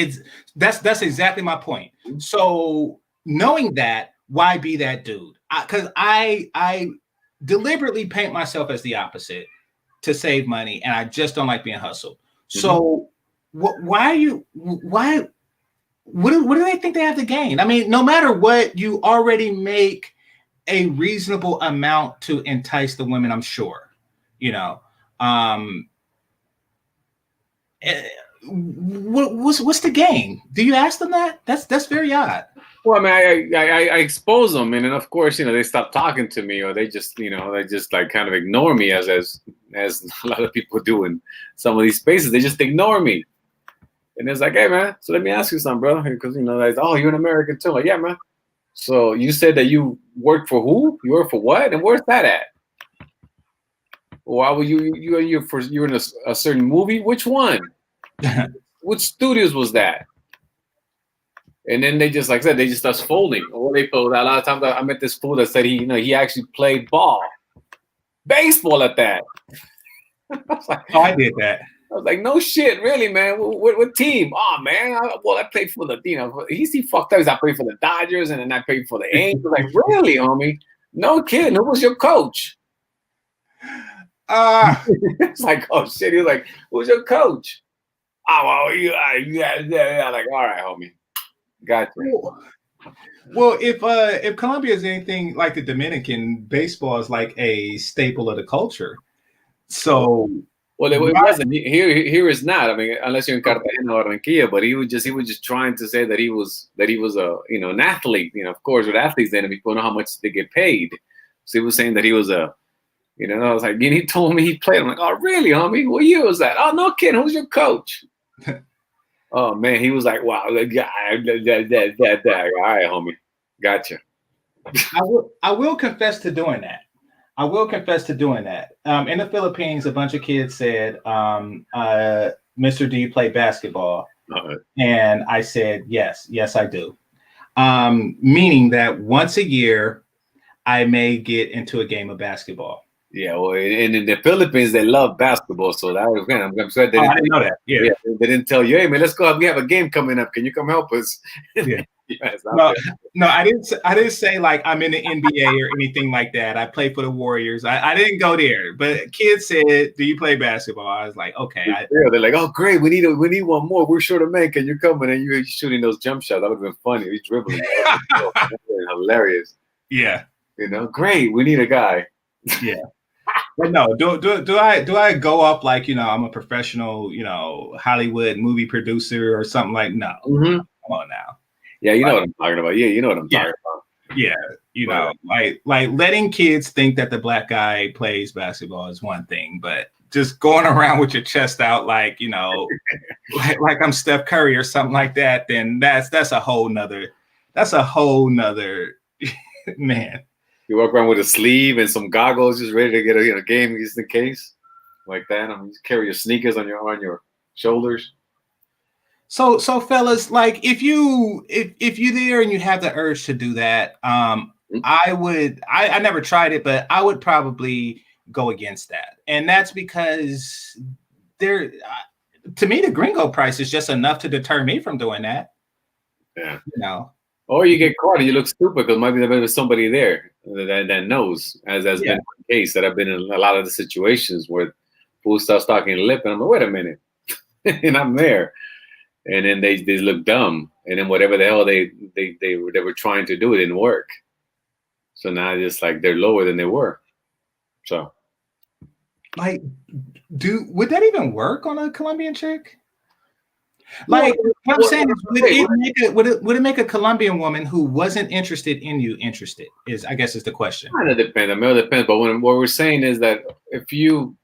That's exactly my point. So knowing that, why be that dude? Because I deliberately paint myself as the opposite to save money, and I just don't like being hustled. So what do they think they have to gain? I mean, no matter what, you already make a reasonable amount to entice the women, I'm sure. What's the game? Do you ask them that? That's very odd. Well, I mean, I expose them, and then of course, they stop talking to me, or they just like kind of ignore me as a lot of people do in some of these spaces. They just ignore me, and it's like, hey man, so let me ask you something, bro, because like, oh, you're an American too, like, yeah, man. So you said that you work for who? You work for what? And where's that at? Why were you're in a certain movie? Which one? Which studios was that? And then they just, like I said, they just start folding. Or they fold. A lot of times I met this fool that said he actually played baseball at that. Oh, I did that. I was like, no shit, really, man. What team? Oh man, I played for the, he fucked up. I played for the Dodgers, and then I played for the Angels. Like, really, homie? No kidding. Who was your coach? It's like, oh shit. He was like, who's your coach? Oh, well, yeah. Like, all right, homie. Gotcha. Well, if Colombia is anything like the Dominican, baseball is like a staple of the culture. So, well, it wasn't here. Is not. I mean, unless you're in Cartagena or Barranquilla, but he was just trying to say that he was a an athlete. Of course, with athletes, then people know how much they get paid. So he was saying that he was a. I was like, he told me he played. I'm like, oh, really, homie? What year was that? Oh, no kidding. Who's your coach? Oh, man. He was like, wow. All right, homie. Gotcha. I will confess to doing that. In the Philippines, a bunch of kids said, Mr. Do you play basketball? And I said, yes, I do. Meaning that once a year, I may get into a game of basketball. Yeah, well, and in the Philippines, they love basketball. So that was, again, I'm sorry they didn't know that. Yeah, they didn't tell you, hey, man, let's go. We have a game coming up. Can you come help us? Yeah. Yes, no, I didn't say like I'm in the NBA or anything like that. I play for the Warriors. I didn't go there. But kids said, "Do you play basketball?" I was like, "Okay." They're like, "Oh, great. We need one more. We're short of men. Can you come in and you're shooting those jump shots? That would have been funny. He's dribbling. Hilarious. Yeah. Great. We need a guy. Yeah. But no, do I go up like I'm a professional Hollywood movie producer or something like no? Mm-hmm. Come on now. Yeah, you know what I'm talking about. Yeah, you know what I'm talking about. Yeah, like letting kids think that the black guy plays basketball is one thing, but just going around with your chest out like like I'm Steph Curry or something like that, then that's a whole nother man. You walk around with a sleeve and some goggles, just ready to get a game just in case, like that. You carry your sneakers on your shoulders. So fellas, like if you there and you have the urge to do that, I never tried it, but I would probably go against that, and that's because to me the gringo price is just enough to deter me from doing that. Yeah, Or you get caught and you look stupid because maybe there was somebody there that knows, as has been the case. That I've been in a lot of the situations where people start talking lip, and I'm like, wait a minute, and I'm there, and then they look dumb, and then whatever the hell they were trying to do, it didn't work. So now it's like they're lower than they were. So, like, would that even work on a Colombian chick? Like, what I'm saying is, would it make a Colombian woman who wasn't interested in you interested? Is the question. Kind of depends. I mean, it depends. But what we're saying is that if you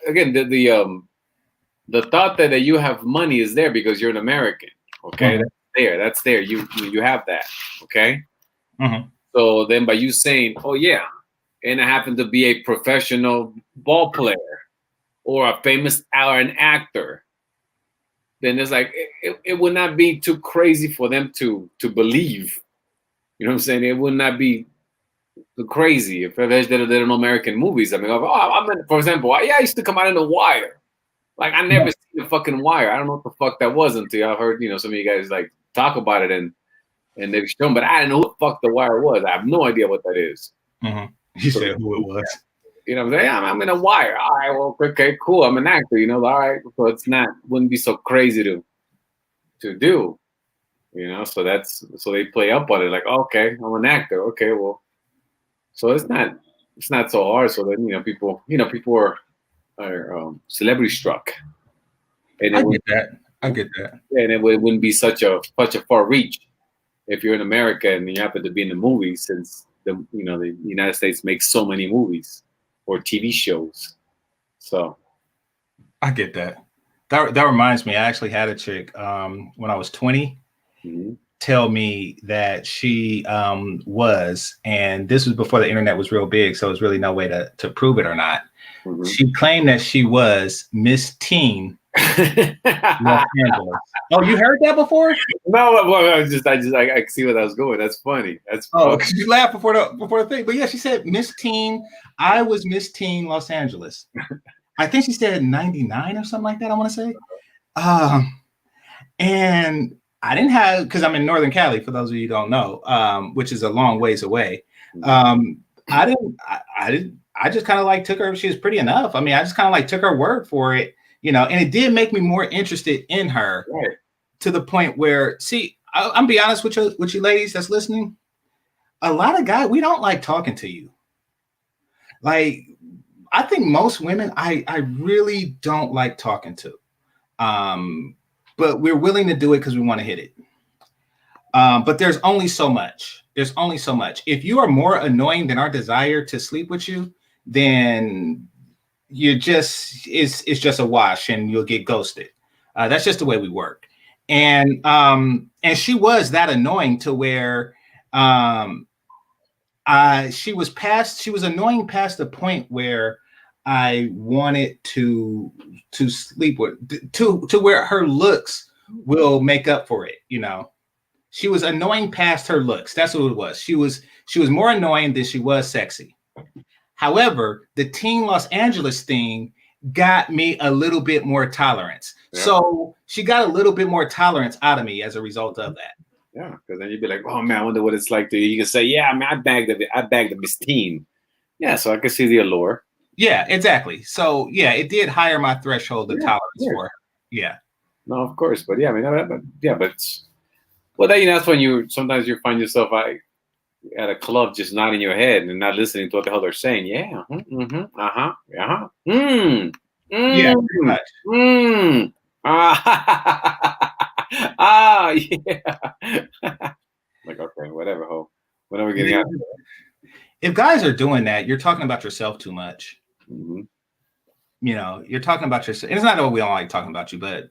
again the thought that you have money is there because you're an American. Okay, that's there. You have that. Okay. Mm-hmm. So then by you saying, oh yeah, and I happen to be a professional ball player or a famous or an actor, then it's like it would not be too crazy for them to believe. You know what I'm saying? It would not be too crazy if they did American movies. I mean, for example, I used to come out in The Wire. Like I never seen the fucking Wire. I don't know what the fuck that was until I heard some of you guys like talk about it and they've shown, but I didn't know who the fuck The Wire was. I have no idea what that is. Mm-hmm. You said who it was. You know what I'm saying? I'm in a Wire. All right, well, okay, cool. I'm an actor, all right. So wouldn't be so crazy to do, so they play up on it like, okay, I'm an actor. Okay, well, so it's not so hard. So then, people are celebrity struck. And I get that. Yeah, and it wouldn't be such a far reach if you're in America and you happen to be in the movies, since the United States makes so many movies or TV shows. So I get that. That reminds me, I actually had a chick when I was 20 tell me that she was, and this was before the internet was real big, so there's really no way to prove it or not. Mm-hmm. She claimed that she was Miss Teen Los Angeles. Oh, you heard that before? No, well, I see where that was going. That's funny. Because you laughed before the thing. But yeah, she said Miss Teen. I was Miss Teen Los Angeles. I think she said 99 or something like that, I want to say. And I didn't have, because I'm in Northern Cali, for those of you who don't know, which is a long ways away. I just kind of like took her, she was pretty enough. I mean, I just kind of like took her word for it, you know, and it did make me more interested in her, right, to the point where, see, I'm be honest with you ladies that's listening. A lot of guys, we don't like talking to you. Like, I think most women, I really don't like talking to. But we're willing to do it because we want to hit it. But there's only so much. There's only so much. If you are more annoying than our desire to sleep with you, then it's just a wash and you'll get ghosted. That's just the way we work. And she was that annoying to where she was annoying past the point where I wanted to sleep with, to where her looks will make up for it, you know. She was annoying past her looks. That's what it was. She was more annoying than she was sexy. However, the Teen Los Angeles thing got me a little bit more tolerance. Yeah. So she got a little bit more tolerance out of me as a result of that. Yeah, because then you'd be like, oh man, I wonder what it's like to. You can say, yeah, I mean, I bagged the Miss Teen. Yeah, so I can see the allure. Yeah, exactly. So yeah, it did higher my threshold of tolerance for her. Yeah. No, of course, but yeah, I mean, but well, then, you know, that's when you sometimes you find yourself at a club just nodding your head and not listening to what the hell they're saying. Yeah. Yeah. Yeah. Like, okay, whatever, ho. When are we getting out? If guys are doing that, you're talking about yourself too much. Mm-hmm. You know, you're talking about yourself. It's not that we don't like talking about you, but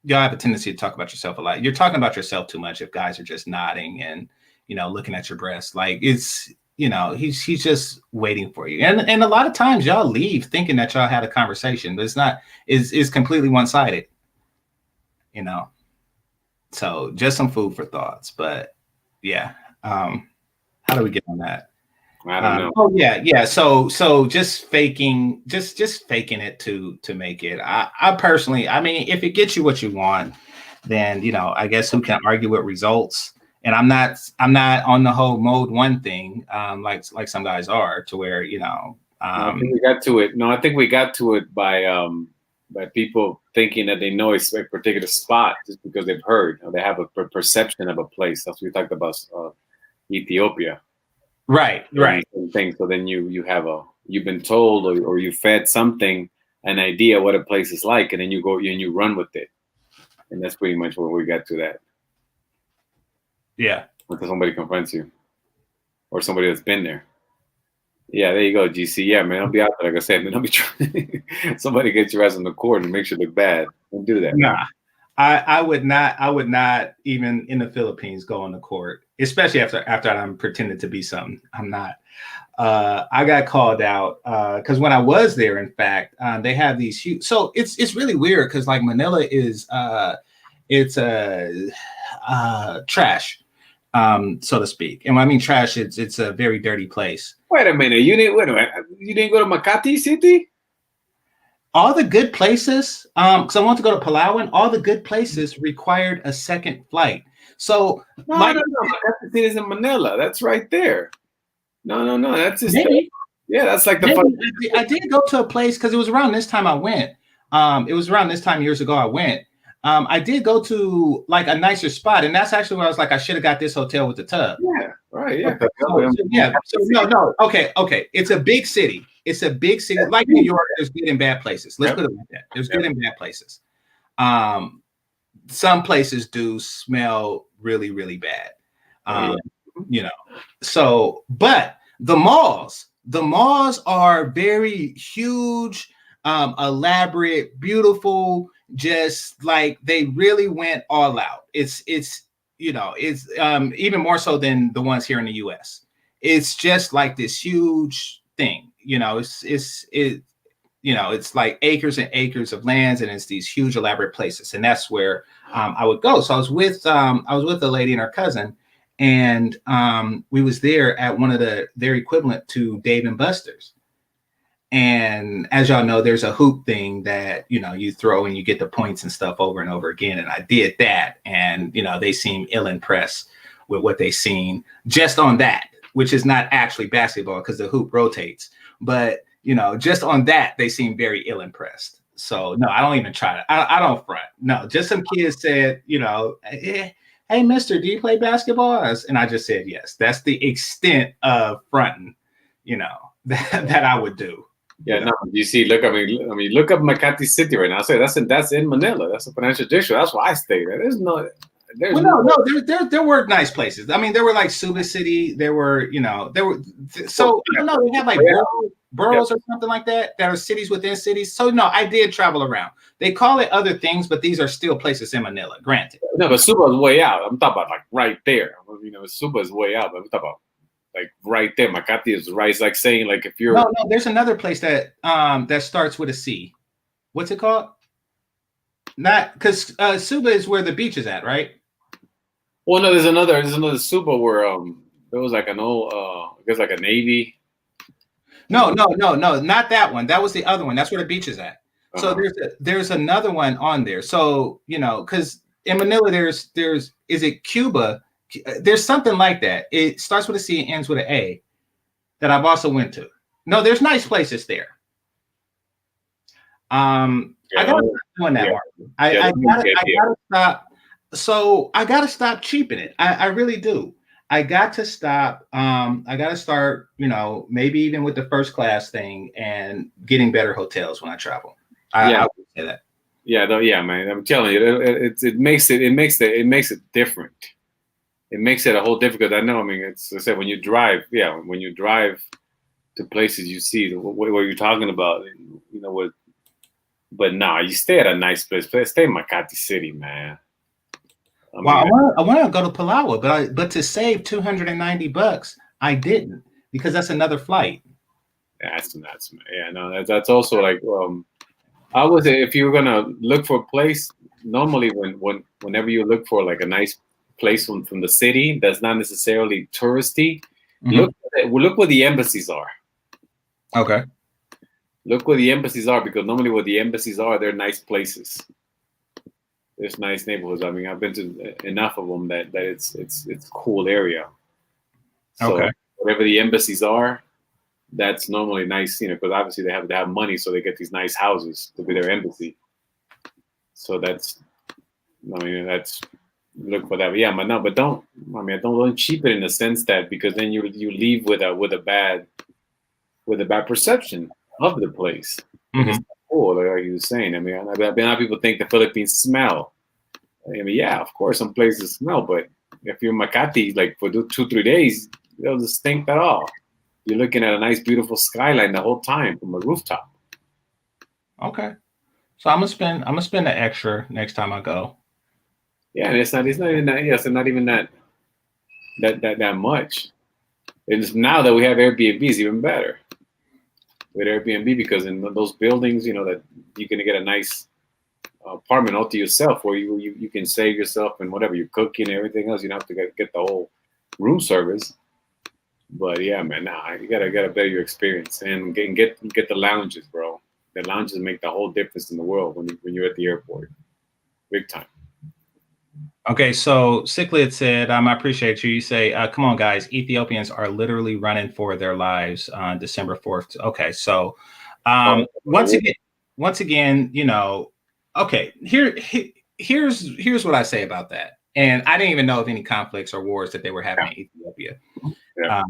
y'all have a tendency to talk about yourself a lot. You're talking about yourself too much if guys are just nodding and, you know, looking at your breast. Like, it's, you know, he's just waiting for you. And a lot of times y'all leave thinking that y'all had a conversation, but it's completely one-sided, you know. So just some food for thoughts. But yeah. How do we get on that? I don't know. Oh yeah. So just faking it to make it. I personally, I mean, if it gets you what you want, then, you know, I guess who can argue with results? And I'm not on the whole mode one thing, like some guys are, to where, you know. I think we got to it. No, I think we got to it by people thinking that they know a particular spot just because they've heard, or they have a perception of a place. That's what we talked about Ethiopia. Right. Thing. So then you've been told or you fed something, an idea what a place is like, and then you go and you run with it, and that's pretty much where we got to that. Yeah. Until somebody confronts you, or somebody that's been there. Yeah, there you go, GC. Yeah, man, I'll be out there. Like I said, man, I'll be trying. Somebody get your ass on the court and make you look bad. Don't do that. Nah. I would not even in the Philippines go on the court, especially after I'm pretending to be something I'm not. I got called out because when I was there, in fact, they have these huge. So it's really weird because like Manila is it's trash, so to speak. And when I mean trash, it's a very dirty place. Wait a minute, you didn't go to Makati City? All the good places, because I want to go to Palawan, all the good places required a second flight. So, no, Makati City is in Manila. That's right there. No. That's just yeah. That's like the fun. I did go to a place because it was around this time I went. It was around this time years ago I went. I did go to like a nicer spot, and that's actually where I was like, I should have got this hotel with the tub. Yeah, right. Yeah. So no. Okay. It's a big city. It's a big city. Like New York, there's good and bad places. Let's put it like that. There's good and bad places. Some places do smell really, really bad. You know. So, but the malls are very huge, elaborate, beautiful. Just like they really went all out. It's you know, it's even more so than the ones here in the US. It's just like this huge thing. You know, it's like acres and acres of lands, and it's these huge elaborate places, and that's where I would go. So I was with a lady and her cousin, and we was there at one of their equivalent to Dave and Buster's, And as y'all know, there's a hoop thing that, you throw and you get the points and stuff over and over again. And I did that. And, they seem ill impressed with what they seen just on that, which is not actually basketball because the hoop rotates. But, just on that, they seem very ill impressed. So, no, I don't even try to. I don't front. No, just some kids said, hey, mister, do you play basketball? And I just said, yes. That's the extent of fronting, that I would do. Yeah, no, you see, look up Makati City right now. I say that's in Manila. That's a financial district. That's why I stay there. There were nice places. I mean, there were like Suba City. There were, so I don't know, they have like boroughs or something like that are cities within cities. So no, I did travel around. They call it other things, but these are still places in Manila, granted. No, but Suba is way out. I'm talking about like right there. Suba is way out, but I'm talking about like right there. Makati is right. It's like saying like if you're no, there's another place that that starts with a C. What's it called? Not because Suba is where the beach is at, right? Well, no, there's another Suba where there was like an old I guess like a Navy. No, not that one. That was the other one. That's where the beach is at. So there's another one on there. So because in Manila there's is it Cuba? There's something like that. It starts with a C and ends with an A that I've also went to. No, there's nice places there. I gotta stop doing that. I gotta stop. So I gotta stop cheaping it. I really do. I got to stop. I got to start, maybe even with the first class thing and getting better hotels when I travel. I would say that. Yeah, man. I'm telling you, it makes it different. It makes it a whole difficult. I know. I mean, it's I said when you drive. Yeah, when you drive to places, you see what you're talking about. What. But nah, you stay at a nice place. Stay in Makati City, man. I want to go to Palawan, but to save $290, I didn't because that's another flight. Yeah, that's nuts, man. Yeah, no, that's also like I would say if you're gonna look for a place, normally whenever you look for like a nice place from the city that's not necessarily touristy, look where the embassies are. Okay. Look where the embassies are because normally where the embassies are, they're nice places. There's nice neighborhoods. I mean, I've been to enough of them that it's cool area. So okay. Wherever the embassies are, that's normally nice, because obviously they have to have money, so they get these nice houses to be their embassy. So that's look for that. But yeah, but don't cheap it in the sense that because then you leave with a bad perception of the place. Mm-hmm. It's cool, like you were saying. I mean, a lot of people think the Philippines smell. I mean, yeah, of course, some places smell, but if you're Makati, like for 2-3 days, they'll just stink that all. You're looking at a nice, beautiful skyline the whole time from a rooftop. Okay, so I'm gonna spend the extra next time I go. Yeah, and it's not even that. Yes, it's not even that much. It's now that we have Airbnbs, even better. With Airbnb, because in those buildings, that you're gonna get a nice apartment all to yourself, where you can save yourself and whatever you're cooking and everything else. You don't have to get the whole room service. But yeah, man, you gotta better your experience and get the lounges, bro. The lounges make the whole difference in the world when you're at the airport, big time. Okay, so Cichlid said, I appreciate you. You say, come on, guys, Ethiopians are literally running for their lives on December 4th. Okay, so once again, okay, here's what I say about that. And I didn't even know of any conflicts or wars that they were having in Ethiopia. Yeah.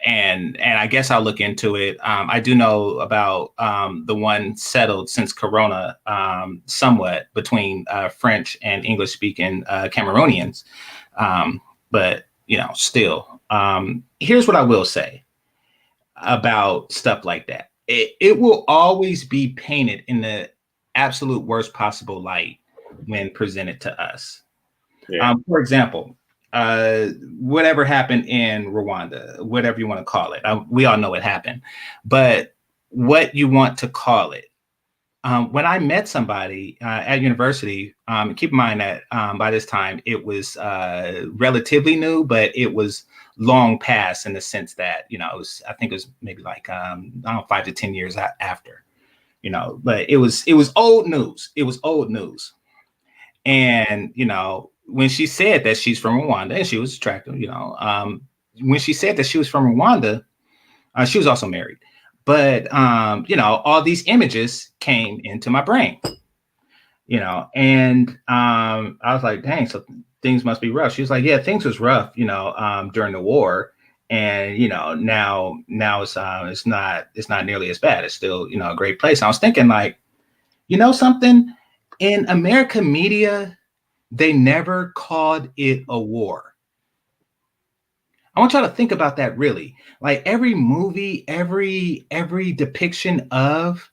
And I guess I'll look into it. I do know about the one settled since Corona somewhat between French and English speaking Cameroonians. But, still, here's what I will say about stuff like that. It will always be painted in the absolute worst possible light when presented to us. Yeah. For example, whatever happened in Rwanda, whatever you want to call it, we all know what happened, but what you want to call it, when I met somebody at university, keep in mind that by this time it was relatively new, but it was long past in the sense that, I think it was maybe like, I don't know, 5 to 10 years after, but it was old news. It was old news. And, when she said that she's from Rwanda and she was attractive, when she said that she was from Rwanda, she was also married. But, all these images came into my brain, and I was like, dang, so things must be rough. She was like, yeah, things was rough, during the war. And, now it's not nearly as bad. It's still, a great place. I was thinking like, something in American media, they never called it a war. I want y'all to think about that really. Like every movie, every depiction of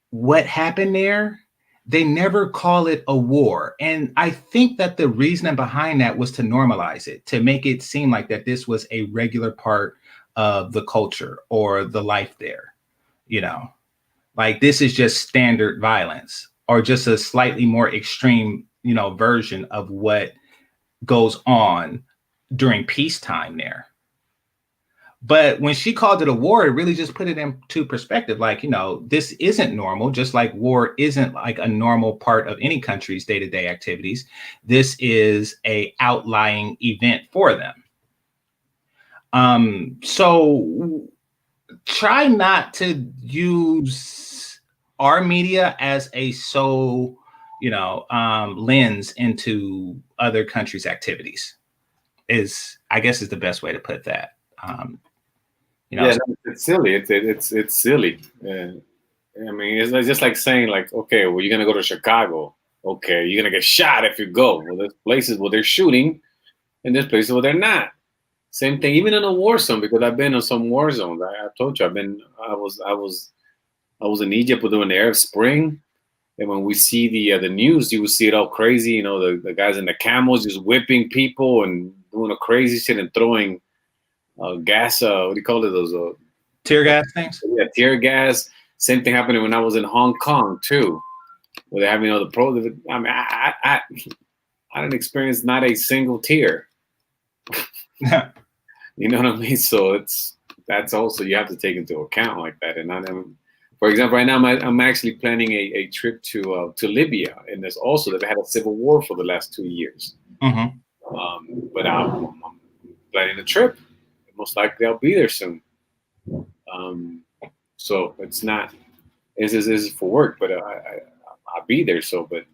what happened there, they never call it a war. And I think that the reasoning behind that was to normalize it, to make it seem like that this was a regular part of the culture or the life there, like this is just standard violence or just a slightly more extreme, version of what goes on during peacetime there. But when she called it a war, it really just put it into perspective. Like, this isn't normal, just like war isn't like a normal part of any country's day-to-day activities. This is a outlying event for them. So try not to use our media as a lens into other countries' activities. I guess is the best way to put that. It's silly. It's silly. I mean, it's just like saying like, okay, well, you're gonna go to Chicago. Okay, you're gonna get shot if you go. Well, there's places where they're shooting, and there's places where they're not. Same thing, even in a war zone, because I've been in some war zones. I told you, I was in Egypt during the Arab Spring. And when we see the news, you will see it all crazy. The guys in the camels just whipping people and doing a crazy shit and throwing gas. What do you call it? Those tear gas things. Yeah, tear gas. Same thing happened when I was in Hong Kong too, where they have the pro. I mean, I didn't experience not a single tear. You know what I mean? So that's also you have to take into account like that. And for example, right now I'm actually planning a trip to Libya, and there's also they've had a civil war for the last 2 years. Mm-hmm. But I'm planning a trip. Most likely I'll be there soon. So it's not. This is for work, but I'll be there. So, but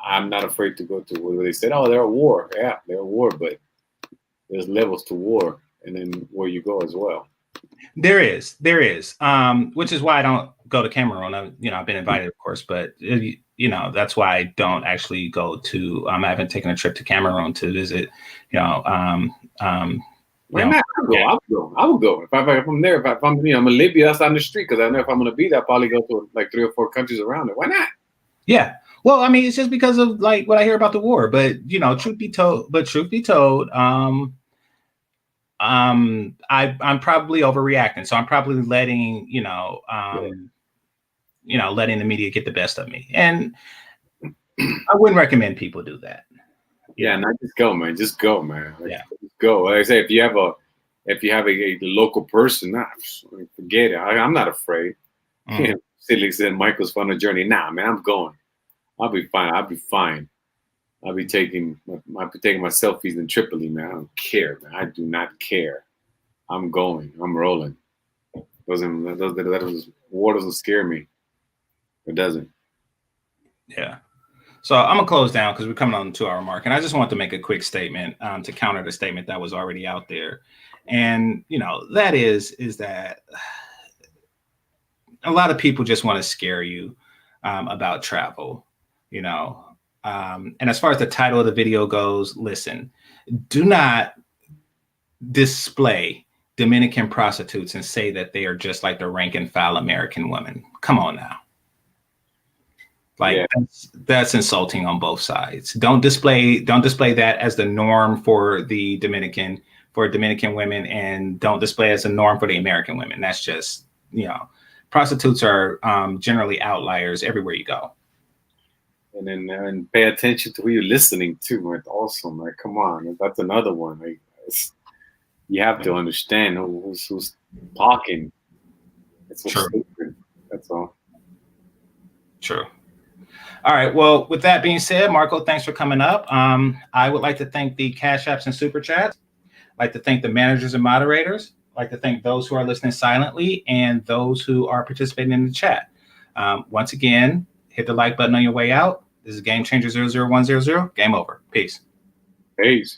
I'm not afraid to go to where they said, "Oh, they're at war." Yeah, they're at war, but there's levels to war, and then where you go as well. There is, which is why I don't go to Cameroon. I've been invited, of course, but that's why I don't actually go to. I haven't taken a trip to Cameroon to visit. Why not? I would go. If I'm there, if I'm in Libya, that's on the street, because I know if I'm going to be there, I'll probably go to like 3 or 4 countries around it. Why not? Yeah. Well, I mean, it's just because of like what I hear about the war. But truth be told, I'm probably overreacting. So I'm probably letting letting the media get the best of me, and I wouldn't recommend people do that. Yeah, not just go, man. Just go, man. Just go. Like I say, if you have a local person, forget it. I'm not afraid. Silly said Michael's fun a journey. Nah, man, I'm going. I'll be fine. I'll be taking my selfies in Tripoli, man. I don't care, man. I do not care. I'm going. I'm rolling. War doesn't scare me. It doesn't. Yeah. So I'm gonna close down because we're coming on the 2-hour mark, and I just want to make a quick statement to counter the statement that was already out there, and that is that a lot of people just want to scare you about travel, and as far as the title of the video goes, listen, do not display Dominican prostitutes and say that they are just like the rank and file American women. Come on now. Like that's insulting on both sides. Don't display that as the norm for Dominican women, and don't display it as a norm for the American women. That's just, prostitutes are generally outliers everywhere you go. And then and pay attention to who you're listening to. Like, awesome. Like, come on, that's another one. Like, you have to understand who's talking. It's so stupid. That's all. True. All right. Well, with that being said, Marco, thanks for coming up. I would like to thank the Cash Apps and Super Chats. I'd like to thank the managers and moderators. I'd like to thank those who are listening silently and those who are participating in the chat. Once again, hit the like button on your way out. This is Game Changer 00100. Game over. Peace. Peace.